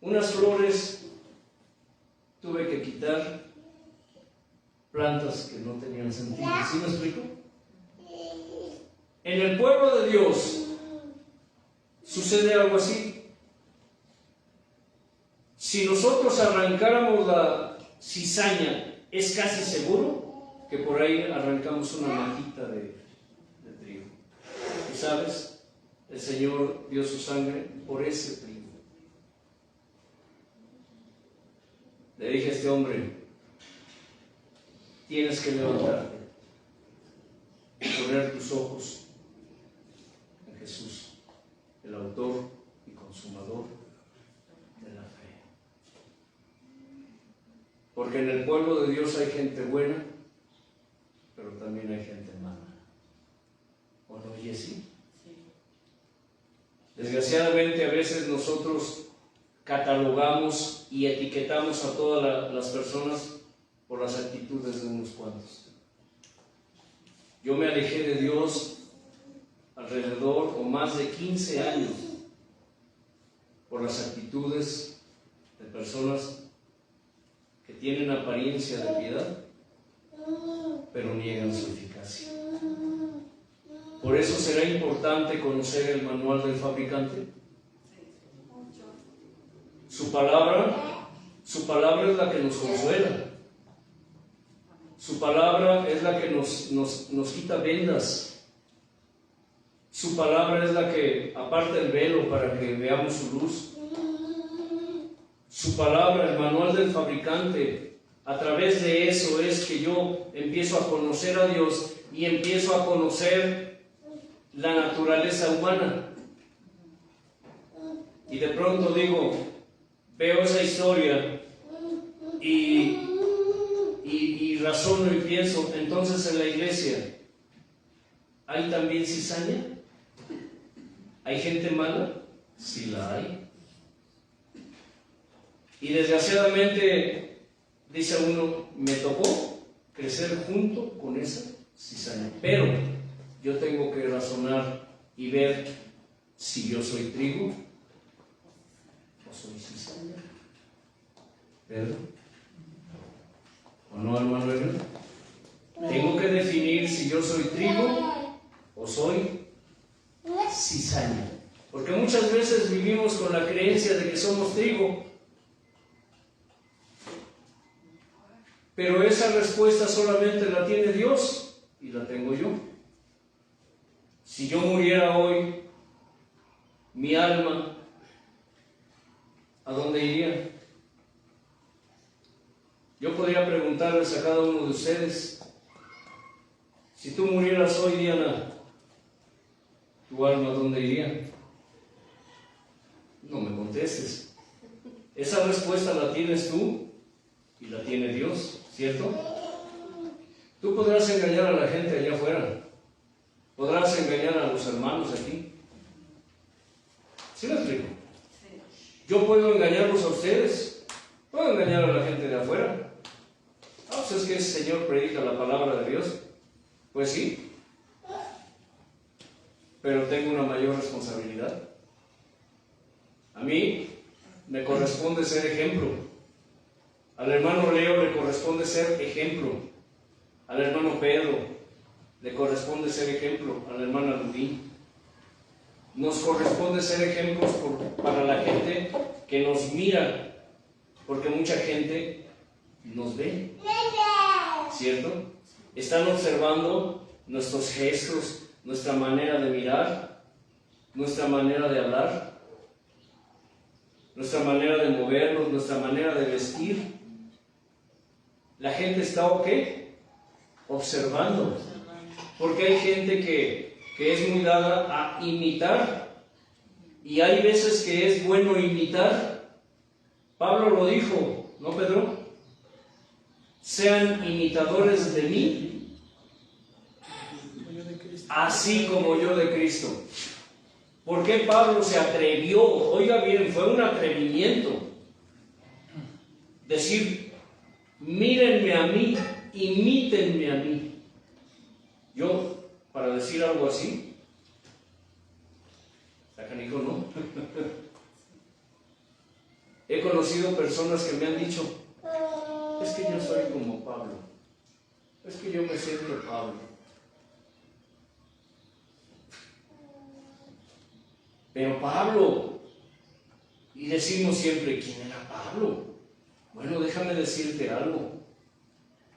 unas flores, tuve que quitar plantas que no tenían sentido. ¿Sí me explico? En el pueblo de Dios sucede algo así. Si nosotros arrancáramos la cizaña, es casi seguro que por ahí arrancamos una matita de trigo. ¿Y sabes? El Señor dio su sangre por ese trigo. Le dije a este hombre: tienes que levantarte y poner tus ojos en Jesús, el autor y consumador de la fe. Porque en el pueblo de Dios hay gente buena, pero también hay gente mala. ¿O no, Jessy? Desgraciadamente a veces nosotros catalogamos y etiquetamos a todas las personas por las actitudes de unos cuantos. Yo me alejé de Dios alrededor o más de 15 años por las actitudes de personas que tienen apariencia de piedad, pero niegan su eficacia. Por eso será importante conocer el manual del fabricante. Su palabra es la que nos consuela. Su palabra es la que nos quita vendas. Su palabra es la que aparta el velo para que veamos su luz. Su palabra, el manual del fabricante, a través de eso es que yo empiezo a conocer a Dios y empiezo a conocer la naturaleza humana. Y de pronto digo, veo esa historia y razono y pienso, entonces en la iglesia ¿hay también cizaña? ¿Hay gente mala? Sí la hay. Y desgraciadamente, dice uno, me tocó crecer junto con esa cizaña. Pero yo tengo que razonar y ver si yo soy trigo o soy cizaña. ¿Verdad? ¿O no, hermano Herrera? Tengo que definir si yo soy trigo o soy cizaña. Porque muchas veces vivimos con la creencia de que somos trigo Pero esa respuesta solamente la tiene Dios y la tengo yo. Si yo muriera hoy, mi alma, ¿a dónde iría? Yo podría preguntarles a cada uno de ustedes, si tú murieras hoy, Diana, ¿tu alma a dónde iría? No me contestes. Esa respuesta la tienes tú y la tiene Dios, ¿cierto? Tú podrás engañar a la gente allá afuera, podrás engañar a los hermanos aquí. ¿Sí me explico? Yo puedo engañarlos a ustedes, puedo engañar a la gente de afuera. ¿Sabes que ese Señor predica la palabra de Dios? Pues sí, pero tengo una mayor responsabilidad. A mí me corresponde ser ejemplo. Al hermano Leo le corresponde ser ejemplo. Al hermano Pedro le corresponde ser ejemplo. A la hermana Ludí. Nos corresponde ser ejemplos para la gente que nos mira, porque mucha gente nos ve, ¿cierto? Están observando nuestros gestos, nuestra manera de mirar, nuestra manera de hablar, nuestra manera de movernos, nuestra manera de vestir. La gente está, ¿o qué? Observando. Porque hay gente que es muy dada a imitar, y hay veces que es bueno imitar. Pablo lo dijo, ¿no, Pedro? Sean imitadores de mí, así como yo de Cristo. ¿Por qué Pablo se atrevió? Oiga bien, fue un atrevimiento decir, mírenme a mí, imítenme a mí. Yo, para decir algo así, sacanico, ¿no? He conocido personas que me han dicho, es que yo soy como Pablo, es que yo me siento Pablo. Pero Pablo, y decimos siempre, ¿quién era Pablo? Bueno, déjame decirte algo.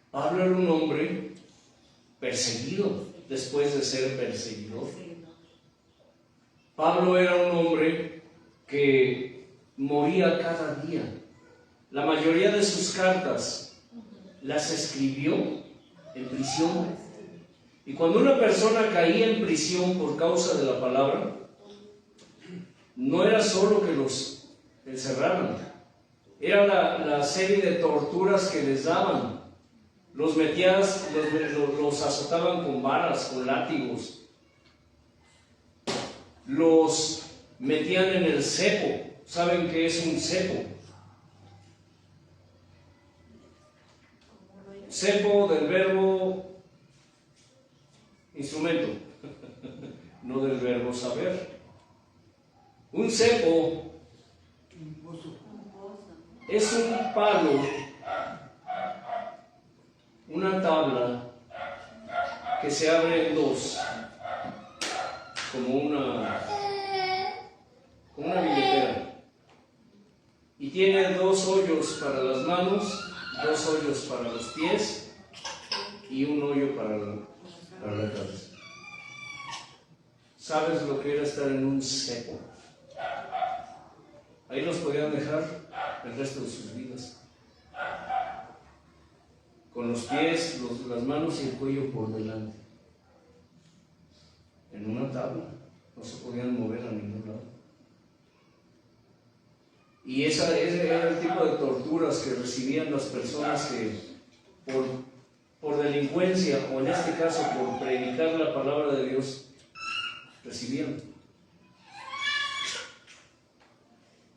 Pablo era un hombre perseguido después de ser perseguidor. Pablo era un hombre que moría cada día. La mayoría de sus cartas las escribió en prisión. Y cuando una persona caía en prisión por causa de la palabra, no era solo que los encerraran, era la serie de torturas que les daban. Los azotaban con varas, con látigos. Los metían en el cepo. ¿Saben qué es un cepo? Cepo del verbo instrumento, no del verbo saber. Un cepo es un palo, una tabla que se abre en dos, como una billetera, y tiene dos hoyos para las manos, dos hoyos para los pies y un hoyo para la cabeza. ¿Sabes lo que era estar en un cepo? Ahí los podían dejar el resto de sus vidas, con los pies, las manos y el cuello por delante, en una tabla. No se podían mover a ningún lado. Y ese era el tipo de torturas que recibían las personas que por delincuencia, o en este caso por predicar la palabra de Dios, recibían.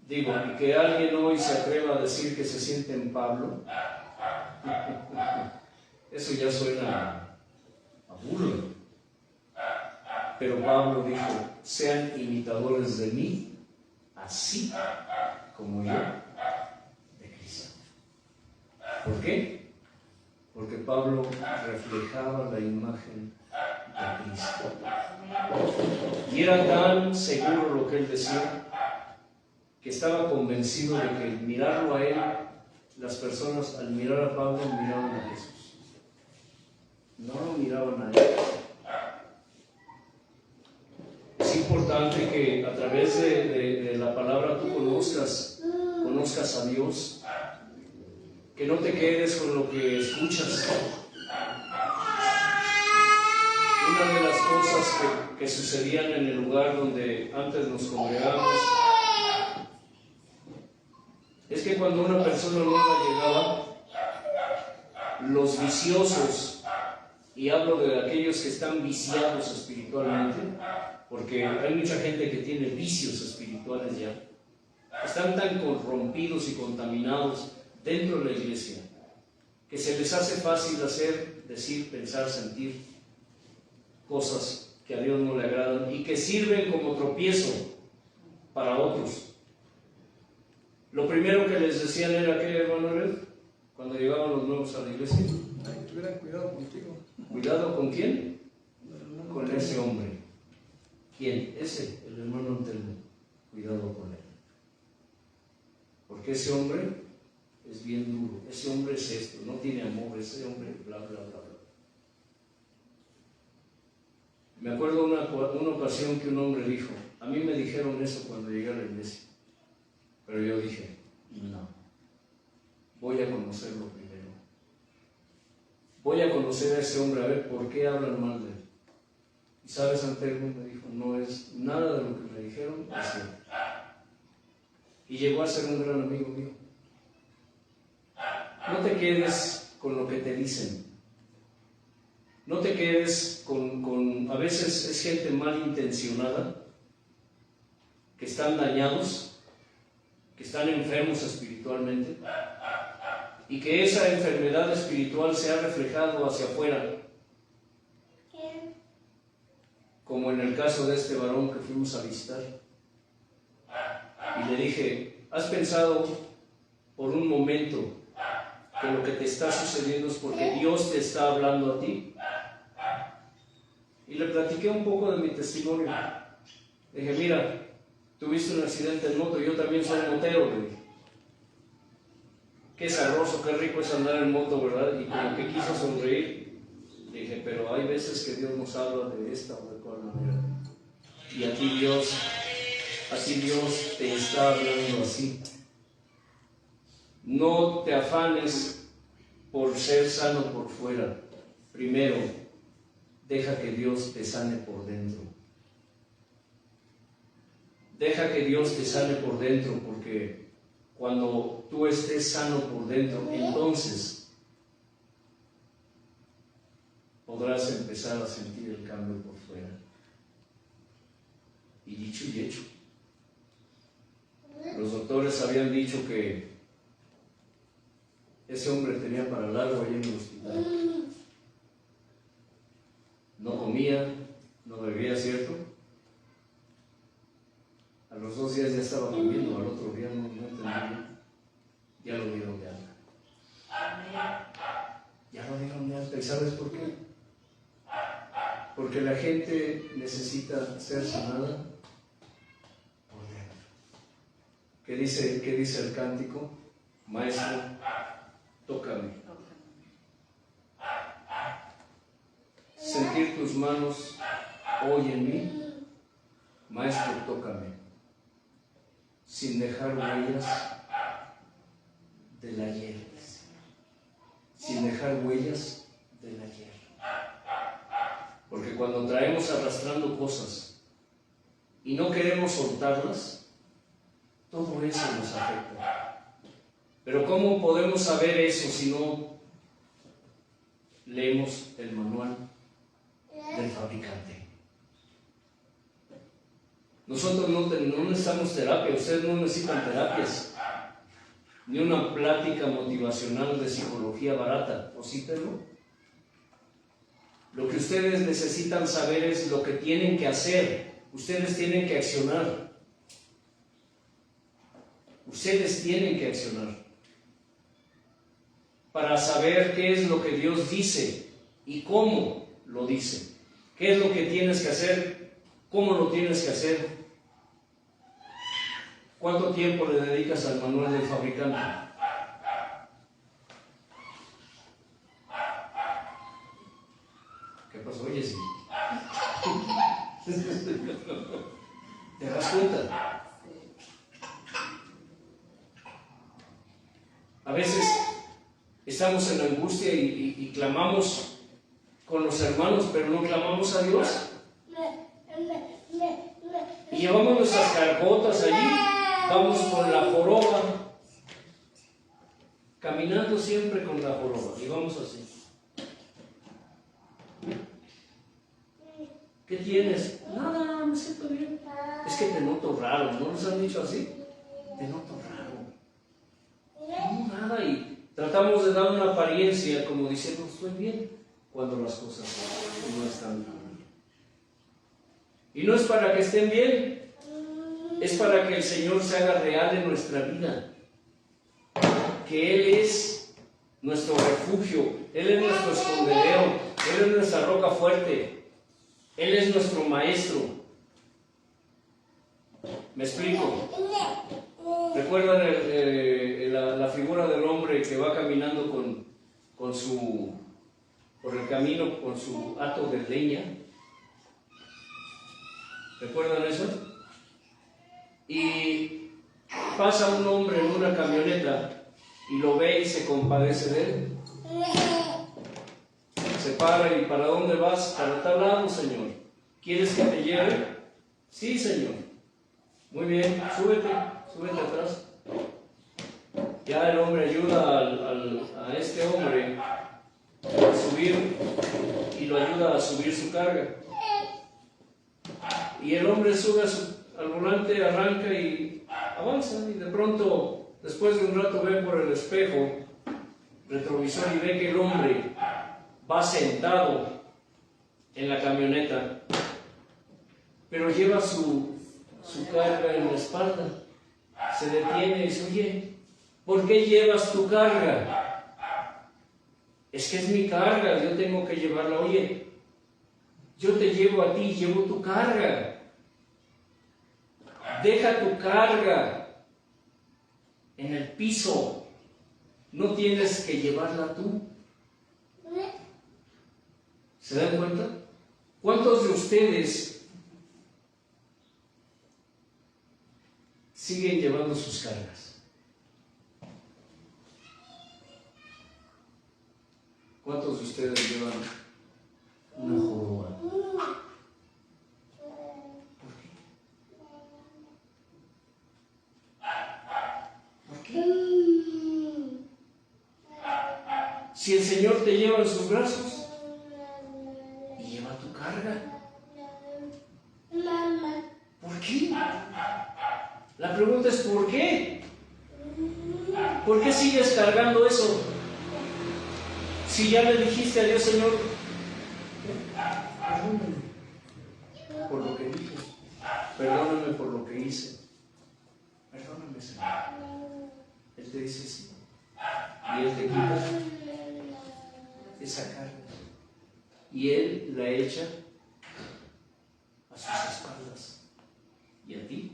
Digo, y que alguien hoy se atreva a decir que se siente en Pablo, eso ya suena a burla. Pero Pablo dijo, sean imitadores de mí, así como yo de Cristo. ¿Por qué? Porque Pablo reflejaba la imagen de Cristo. Y era tan seguro lo que él decía, que estaba convencido de que el mirarlo a él las personas al mirar a Pablo miraban a Jesús. No lo miraban a él. Es importante que a través de la palabra tú conozcas a Dios, que no te quedes con lo que escuchas. Una de las cosas que sucedían en el lugar donde antes nos congregamos es que cuando una persona nueva llegaba, los viciosos, y hablo de aquellos que están viciados espiritualmente, porque hay mucha gente que tiene vicios espirituales ya, están tan corrompidos y contaminados dentro de la iglesia que se les hace fácil hacer, decir, pensar, sentir cosas que a Dios no le agradan y que sirven como tropiezo para otros. Lo primero que les decían era que, hermano Red, cuando llegaban los nuevos a la iglesia, Ay, que tuvieran cuidado contigo. ¿cuidado con quién? Con ese hombre. ¿Quién? Ese, el hermano Antelmo. Cuidado con él. Porque ese hombre es bien duro. Ese hombre es esto, no tiene amor. Ese hombre, bla, bla, bla, bla. Me acuerdo una ocasión que un hombre dijo, a mí me dijeron eso cuando llegué a la iglesia. Pero yo dije, no. Voy a conocerlo primero. Voy a conocer a ese hombre a ver por qué hablan mal de él. Y sabes, Antelmo me dijo, no es nada de lo que me dijeron, es cierto. Y llegó a ser un gran amigo mío. No te quedes con lo que te dicen. No te quedes con a veces es gente malintencionada, que están dañados, que están enfermos espiritualmente, y que esa enfermedad espiritual se ha reflejado hacia afuera. Como en el caso de este varón que fuimos a visitar. Y le dije, ¿has pensado por un momento que lo que te está sucediendo es porque Dios te está hablando a ti? Y le platiqué un poco de mi testimonio. Le dije, mira, tuviste un accidente en moto, yo también soy motero, le dije. Qué sabroso, qué rico es andar en moto, ¿verdad? Y como que quiso sonreír. Le dije, pero hay veces que Dios nos habla de esta o de cual manera. Y a ti Dios te está hablando así. No te afanes por ser sano por fuera. Primero, deja que Dios te sane por dentro. Deja que Dios te sane por dentro, porque cuando tú estés sano por dentro, entonces podrás empezar a sentir el cambio por fuera. Y dicho y hecho. Los doctores habían dicho que ese hombre tenía para largo ahí en el hospital. No comía, no bebía, ¿cierto? A los 2 días ya estaba comiendo, al otro día no entendía. Ya lo dieron de alta. Ya lo dieron de alta. ¿Y sabes por qué? Porque la gente necesita ser sanada por dentro. ¿Qué dice el cántico? Maestro, tócame. Sentir tus manos hoy en mí. Maestro, tócame. Sin dejar huellas del ayer. Sin dejar huellas del ayer. Porque cuando traemos arrastrando cosas y no queremos soltarlas, todo eso nos afecta. Pero ¿cómo podemos saber eso si no leemos el manual del fabricante? Nosotros no necesitamos terapia, ustedes no necesitan terapias, ni una plática motivacional de psicología barata, ¿o sí, Pedro? Lo que ustedes necesitan saber es lo que tienen que hacer. Ustedes tienen que accionar. Ustedes tienen que accionar para saber qué es lo que Dios dice y cómo lo dice. ¿Qué es lo que tienes que hacer? ¿Cómo lo tienes que hacer? ¿Cuánto tiempo le dedicas al manual del fabricante? ¿Te das cuenta? A veces estamos en angustia y clamamos con los hermanos, pero no clamamos a Dios. Y llevamos nuestras cargotas allí, vamos con la joroba, caminando siempre con la joroba, y vamos así. ¿Qué tienes? Nada, me siento bien. Es que te noto raro, ¿no nos han dicho así? Te noto raro. No, nada, y tratamos de dar una apariencia como diciendo estoy bien, cuando las cosas no están bien. Y no es para que estén bien, es para que el Señor se haga real en nuestra vida. Que Él es nuestro refugio, Él es nuestro escondedero, Él es nuestra roca fuerte. Él es nuestro maestro. ¿Me explico? ¿Recuerdan la figura del hombre que va caminando por el camino con su hato de leña? ¿Recuerdan eso? Y pasa un hombre en una camioneta y lo ve y se compadece de él. Se para y ¿para dónde vas? Para tal lado, Señor. ¿Quieres que te lleve? Sí, Señor. Muy bien, súbete atrás. Ya el hombre ayuda a este hombre a subir y lo ayuda a subir su carga. Y el hombre sube al volante, arranca y avanza. Y de pronto, después de un rato, ve por el espejo retrovisor y ve que el hombre va sentado en la camioneta, pero lleva su carga en la espalda. Se detiene y dice, oye, ¿por qué llevas tu carga? Es que es mi carga, yo tengo que llevarla. Oye, yo te llevo a ti, llevo tu carga. Deja tu carga en el piso, no tienes que llevarla tú. ¿Se dan cuenta? ¿Cuántos de ustedes siguen llevando sus cargas? ¿Cuántos de ustedes llevan una joroba? ¿Por qué? ¿Por qué? Si el Señor te lleva en sus brazos, lleva tu carga. ¿Por qué? La pregunta es ¿por qué? ¿Por qué sigues cargando eso? Si ya le dijiste a Dios, Señor, perdóname por lo que dije, perdóname por lo que hice, perdóname, Señor. Él te dice sí, y Él te quita esa carga. Y Él la echa a sus espaldas y a ti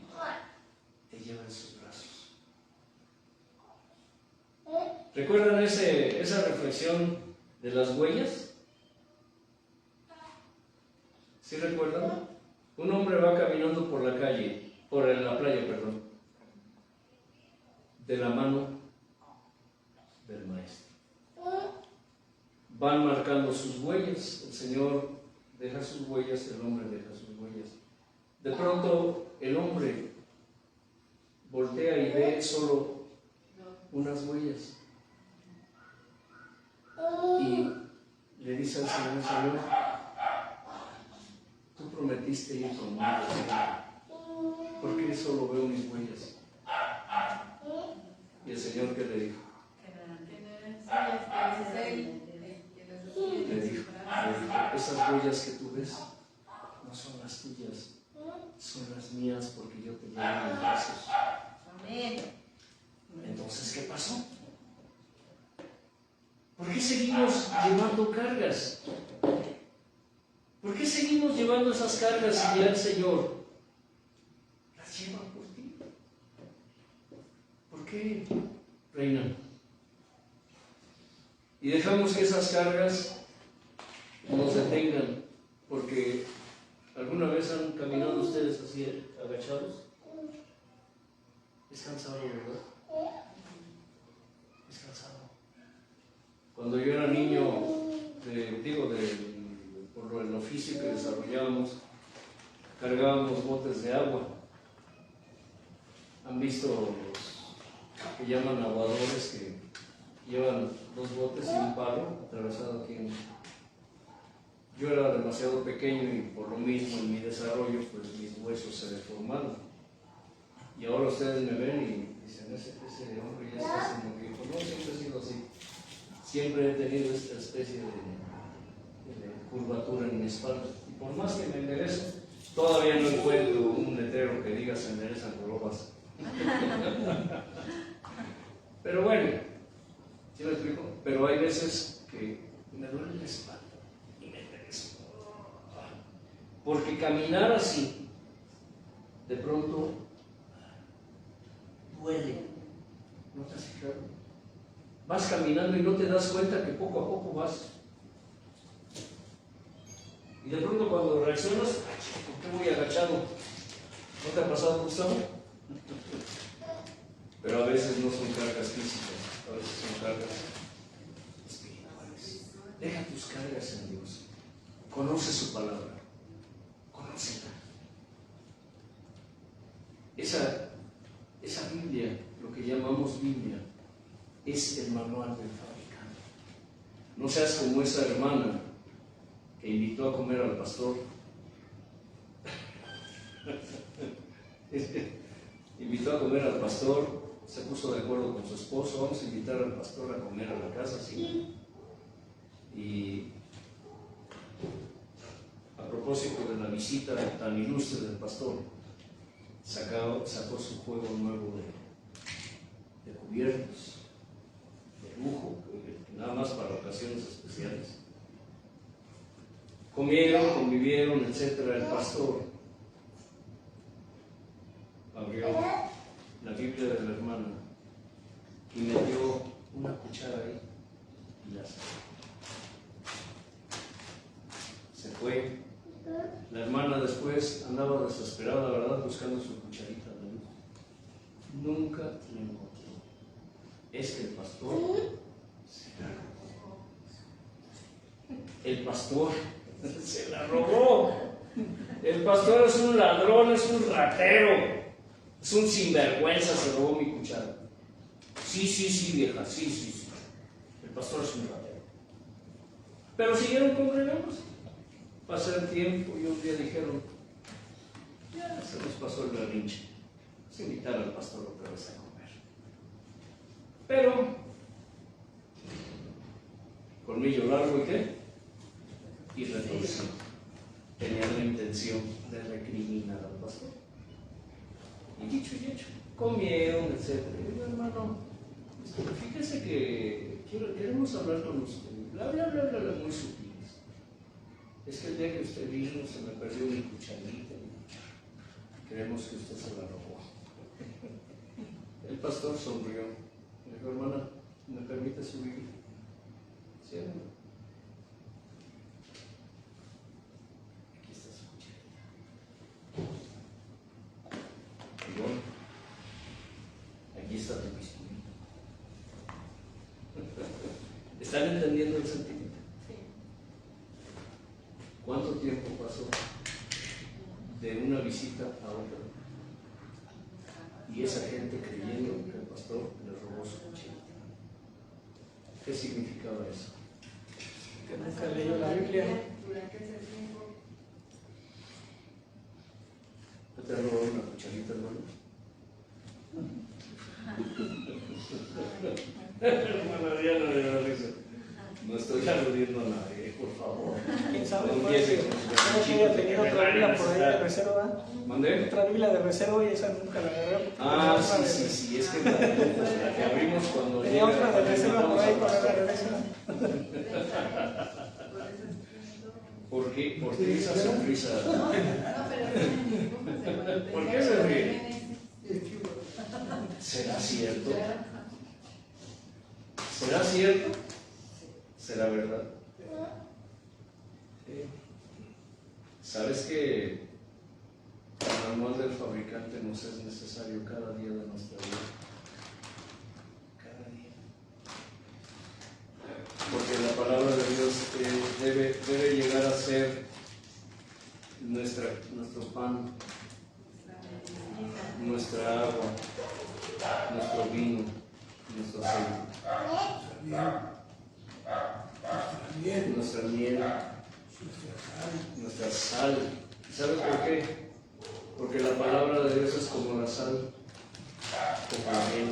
te lleva en sus brazos. ¿Recuerdan esa reflexión de las huellas? ¿Sí recuerdan? Un hombre va caminando por la calle, por la playa, perdón, de la mano del maestro. Van marcando sus huellas, el Señor deja sus huellas, el hombre deja sus huellas. De pronto el hombre voltea y ve solo unas huellas y le dice al Señor, Señor, tú prometiste ir conmigo, Señor. ¿Por qué solo veo mis huellas? Y el Señor, ¿qué le dijo? Le dijo, esas huellas que tú ves no son las tuyas, son las mías porque yo te llevo en mis brazos. Entonces, ¿qué pasó? ¿Por qué seguimos llevando cargas? ¿Por qué seguimos llevando esas cargas si ya el Señor las lleva por ti? ¿Por qué, reina? Y dejamos que esas cargas nos detengan, porque ¿Alguna vez han caminado ustedes así agachados? Es cansado, ¿verdad? Es cansado. Cuando yo era niño, por el oficio que desarrollábamos, cargábamos botes de agua. ¿Han visto los que llaman aguadores que llevan 2 botes y un palo atravesado aquí? Yo era demasiado pequeño y por lo mismo en mi desarrollo, pues mis huesos se deformaron. Y ahora ustedes me ven y dicen, ese hombre ya está haciendo viejo. No, siempre he sido así. Siempre he tenido esta especie de curvatura en mi espalda. Y por más que me enderezo, todavía no encuentro un letrero que diga se enderezan jorobas. Pero bueno, ¿sí me explico? Pero hay veces que me duele la espalda y me enderezo. Porque caminar así, de pronto, duele. ¿No te has fijado? Vas caminando y no te das cuenta que poco a poco vas. Y de pronto cuando reaccionas, ¿por qué voy agachado? ¿No te ha pasado, Gustavo? Pero a veces no son cargas físicas, a veces son cargas espirituales. Deja tus cargas en Dios. Conoce su palabra. Conócela. Esa Biblia, lo que llamamos Biblia, es el manual del fabricante. No seas como esa hermana que invitó a comer al pastor. Invitó a comer al pastor, se puso de acuerdo con su esposo, vamos a invitar al pastor a comer a la casa, sí. Y a propósito de la visita tan ilustre del pastor, sacó su juego nuevo de cubiertos, de lujo, nada más para ocasiones especiales. Comieron, convivieron, etc. El pastor abrió la Biblia de la hermana y metió una cuchara ahí y la sacó. Se fue. La hermana después andaba desesperada, ¿verdad?, buscando su cucharita de luz. Nunca la encontró. Es que el pastor se la robó. El pastor se la robó. El pastor es un ladrón, es un ratero, es un sinvergüenza, se robó mi cuchara. Sí, vieja, sí. El pastor es un ratero. Pero siguieron congregándose. Pasó el tiempo y un día dijeron, ya se nos pasó el berrinche. Vamos a invitar al pastor otra vez a comer. Pero, colmillo largo y qué? Y retorcido. Tenían la intención de recriminar al pastor. Y dicho y hecho, comieron, etc. Y digo, hermano, fíjese que queremos hablar con usted. Bla, muy sutiles. Es que el día que usted vino se me perdió mi cucharita. Creemos que usted se la robó. El pastor sonrió. Le dijo, hermana, ¿me permite subir? Sí, hermano. Aquí está su cucharita. Y bueno, aquí está tu pistolita. ¿Están entendiendo el sentimiento? ¿Cuánto tiempo pasó de una visita a otra? Y esa gente creyendo que el pastor le robó su cuchilla. ¿Qué significaba eso? Que nunca leyó la Biblia. Durante ese tiempo. ¿No te robó una cucharita, hermano? Hermana Diana de la risa. No estoy aludiendo a nadie, por favor. ¿Quién sabe? No Puede empiece que con sus haya tenido otra Biblia por ahí de reserva. ¿Mandé? Otra Biblia de reserva y esa nunca la agarré. Ah, sí, es que la que abrimos cuando Tenía llega. otra de reserva por ahí cuando la regresa. ¿Por qué esa sonrisa? No, pero ¿Por qué se ríe? ¿Será cierto? ¿Será cierto? ¿Será verdad? ¿Sabes que el manual del fabricante nos es necesario cada día de nuestra vida? Cada día. Porque la palabra de Dios debe llegar a ser nuestro pan, nuestra agua, nuestro vino, nuestro aceite, nuestra miel, nuestra sal. ¿Sabes por qué? Porque la palabra de Dios es como la sal, como la miel.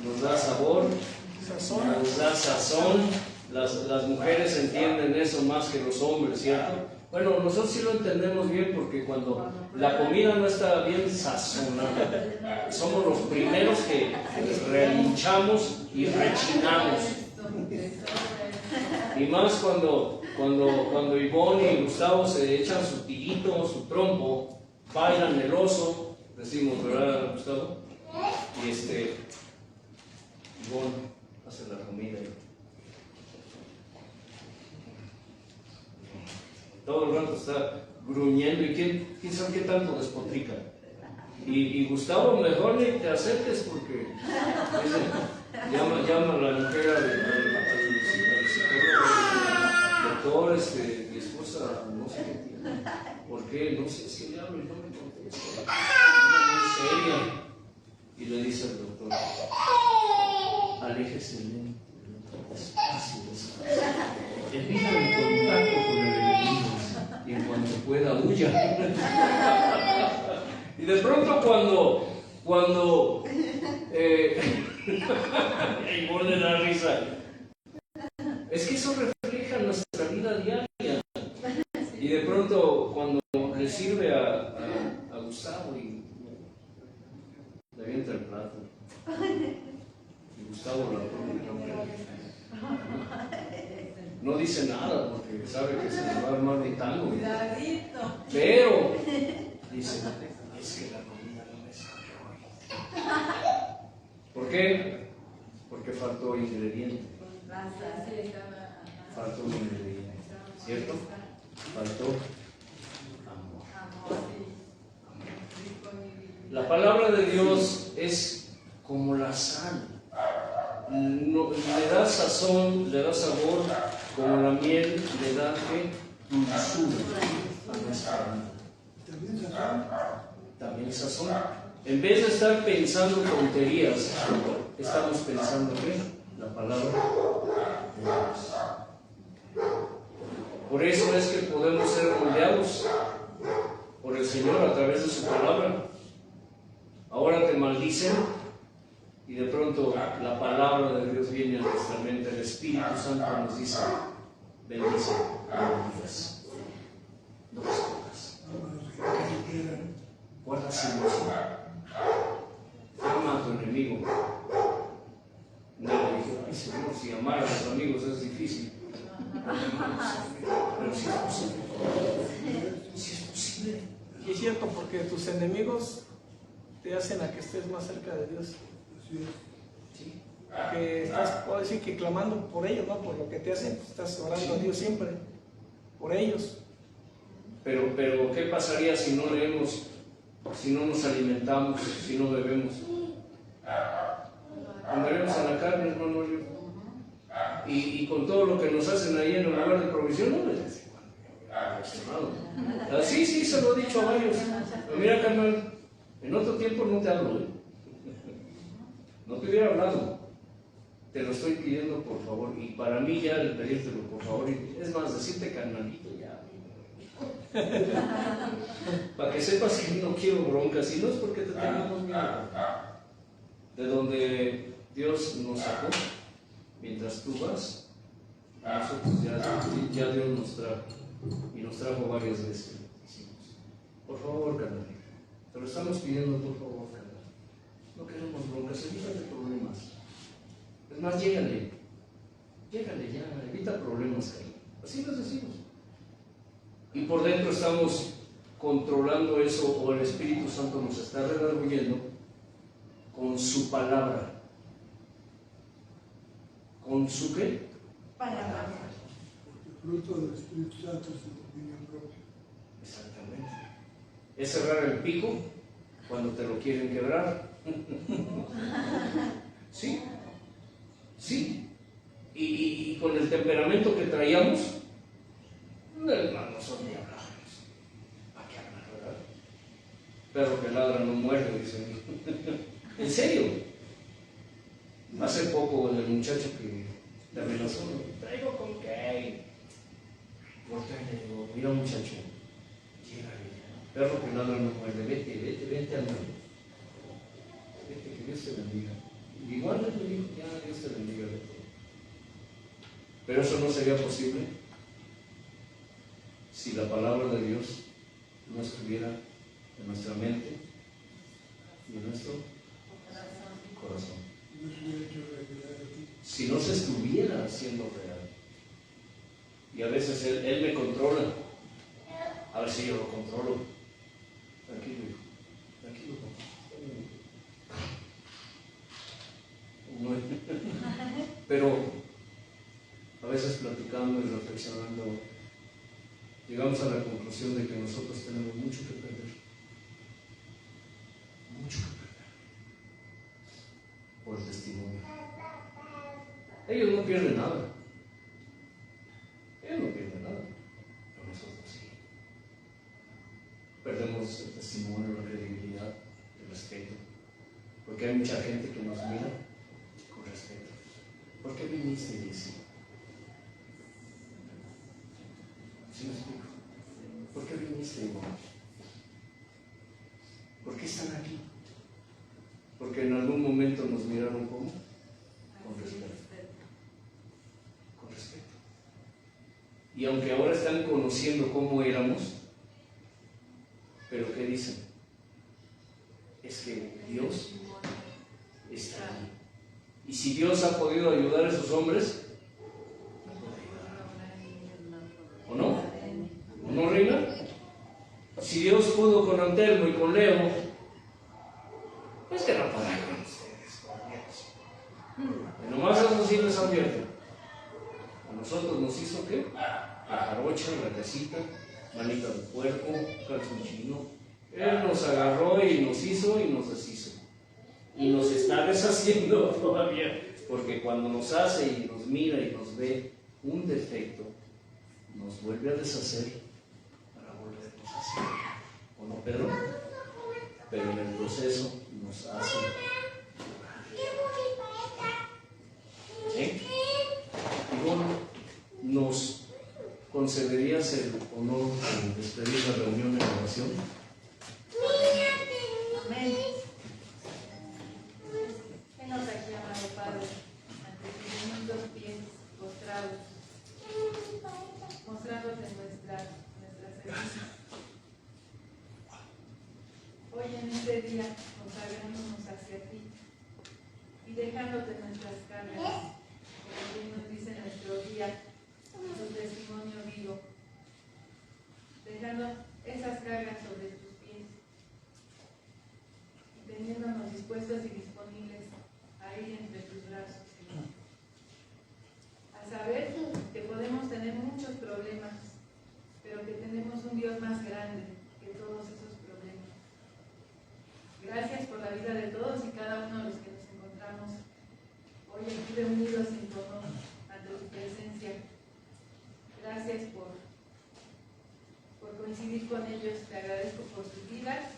Nos da sabor, nos da sazón. Las mujeres entienden eso más que los hombres, ¿cierto? Bueno, nosotros sí lo entendemos bien porque cuando la comida no está bien sazonada, somos los primeros que relinchamos y rechinamos. Y más cuando Ivonne y Gustavo se echan su tirito, su trompo, bailan el oso, decimos, ¿verdad, Gustavo? Y Ivonne hace la comida. Todo el rato está gruñendo y quién sabe qué tanto despotrica. Y Gustavo, mejor ni te acerques porque dice, llama a la mujer al psicólogo, doctor, mi esposa no sé qué tiene. ¿Por qué? No sé, es que le hablo y no me contesta. Muy seria. Y le dice al doctor, aléjese lento, despacio, despacio. Evita el contacto con el enemigo y en cuanto pueda huya. Y de pronto cuando y pone la risa, es que eso refleja nuestra vida diaria. Y de pronto cuando le sirve a Gustavo y le avienta el plato y Gustavo la pone, no dice nada porque sabe que se le va a armar de tango. Pero dice, es que la comida no me salió hoy. ¿Por qué? Porque faltó ingrediente. Faltó un ingrediente, ¿cierto? Faltó amor. La palabra de Dios es como la sal. Le da sazón, le da sabor, como la miel le da dulzura a nuestra vida. También sazón. En vez de estar pensando tonterías, estamos pensando en la palabra de Dios. Por eso es que podemos ser moldeados por el Señor a través de su palabra. Ahora te maldicen y de pronto la palabra de Dios viene a nuestra mente. El Espíritu Santo nos dice, bendice, no bendigas, no escogas, guarda silencio, ama a tu enemigo. No le dije, ay Señor, si amar a los amigos es difícil, pero si es posible, si es posible. Y es cierto, porque tus enemigos te hacen a que estés más cerca de Dios. Sí. Que estás, puedo decir que clamando por ellos, ¿no? Por lo que te hacen, estás orando a Dios siempre, por ellos. Pero ¿qué pasaría si no leemos, si no nos alimentamos, si no bebemos? Andaremos en la carne, hermano. Y con todo lo que nos hacen ahí en el lugar de provisión, no les decimos. Sí, se lo he dicho a varios. Pero mira, carnal, en otro tiempo no te hablo, ¿eh? No te hubiera hablado, te lo estoy pidiendo por favor, y para mí ya el pedírtelo por favor, es más, decirte carnalito ya, para que sepas que no quiero broncas, y no es porque te tengamos miedo, de donde Dios nos sacó, mientras tú vas, nosotros ya Dios nos trajo, y nos trajo varias veces, por favor carnalito, te lo estamos pidiendo por favor carnal. No queremos broncas, evítate problemas. Es más, llégale ya, evita problemas, Carlos. Así nos decimos. Y por dentro estamos controlando eso, o el Espíritu Santo nos está redarguyendo con su palabra. ¿Con su qué? Palabra. fruto del Espíritu Santo es el dominio propio. Exactamente. Es cerrar el pico cuando te lo quieren quebrar. Sí, sí. Y con el temperamento que traíamos, hermanos, son diablos. ¿Para qué hablar, verdad? Perro que ladra no muerde, dicen. En serio. Hace poco el muchacho que te amenazó, traigo con qué. Voltea y le digo, mira muchacho, llégale. Perro que ladra no muerde, vete al mundo. Vete, que Dios te bendiga. Y igual le dijo, ya Dios te bendiga, vete. Pero eso no sería posible si la palabra de Dios no estuviera en nuestra mente y en nuestro corazón. No se hubiera hecho realidad aquí. Si no se estuviera haciendo real. Y a veces él me controla. A ver si yo lo controlo. Tranquilo, hijo. Tranquilo. Pero a veces platicando y reflexionando, llegamos a la conclusión de que nosotros tenemos mucho que perder. Mucho que perder. Por el testimonio. Ellos no pierden nada. Ellos no pierden nada. Pero nosotros sí. Perdemos el testimonio, la credibilidad, el respeto. Porque hay mucha gente que nos mira con respeto. ¿Por qué viniste, Jesse? ¿Sí me explico? ¿Por qué viniste, Ivonne? ¿Por qué están aquí? Porque en algún momento nos miraron como con respeto. Con respeto. Y aunque ahora están conociendo cómo éramos, pero ¿qué dicen? Es que Dios está ahí. Y si Dios ha podido ayudar a esos hombres, ¿me puede ayudar? ¿O no? ¿O no, Reina? Si Dios pudo con Antelmo y con Leo, es que no podrá con ustedes, por Dios. Y nomás eso sí les advierte. A nosotros nos hizo ¿qué? La jarocha, la casita, manita de puerco, calzoncino. Él nos agarró y nos hizo y nos deshizo. Y nos está deshaciendo todavía. Porque cuando nos hace y nos mira y nos ve un defecto, nos vuelve a deshacer para volvernos a hacer. ¿O no, Pedro? Pero en el proceso nos hace. ¿Sí? Y bueno, ¿nos concederías el honor de despedir la reunión de oración? Amén. Venos aquí, amado Padre, ante tus bonitos pies postrados, mostrándote nuestras heridas. Hoy en este día consagrándonos hacia ti y dejándote nuestras cargas, como bien nos dice nuestro guía, tu testimonio vivo, dejando esas cargas sobre tus pies y teniéndonos dispuestos y disponibles a ir entre tus brazos, Señor. A saber que podemos tener muchos problemas, pero que tenemos un Dios más grande que todos esos problemas. Gracias por la vida de todos y cada uno de los que nos encontramos hoy aquí reunidos en torno ante tu presencia. Gracias por coincidir con ellos. Te agradezco por sus vidas,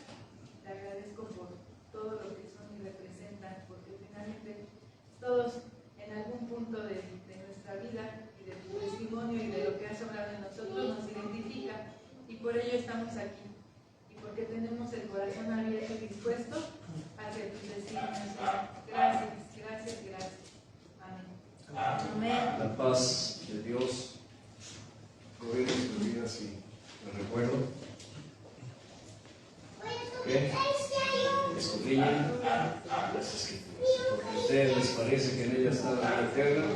te agradezco por todo lo que son y representan, porque finalmente todos en algún punto de nuestra vida y de tu testimonio y de lo que has obrado en nosotros nos identifica, y por ello estamos aquí, y porque tenemos el corazón abierto y dispuesto hacia tus designios. Gracias, gracias, gracias. Amén. Amén. La paz de Dios gobierne sus vidas y les recuerdo que escudriñen las Escrituras, porque a ustedes les parece que en ellas está la vida eterna.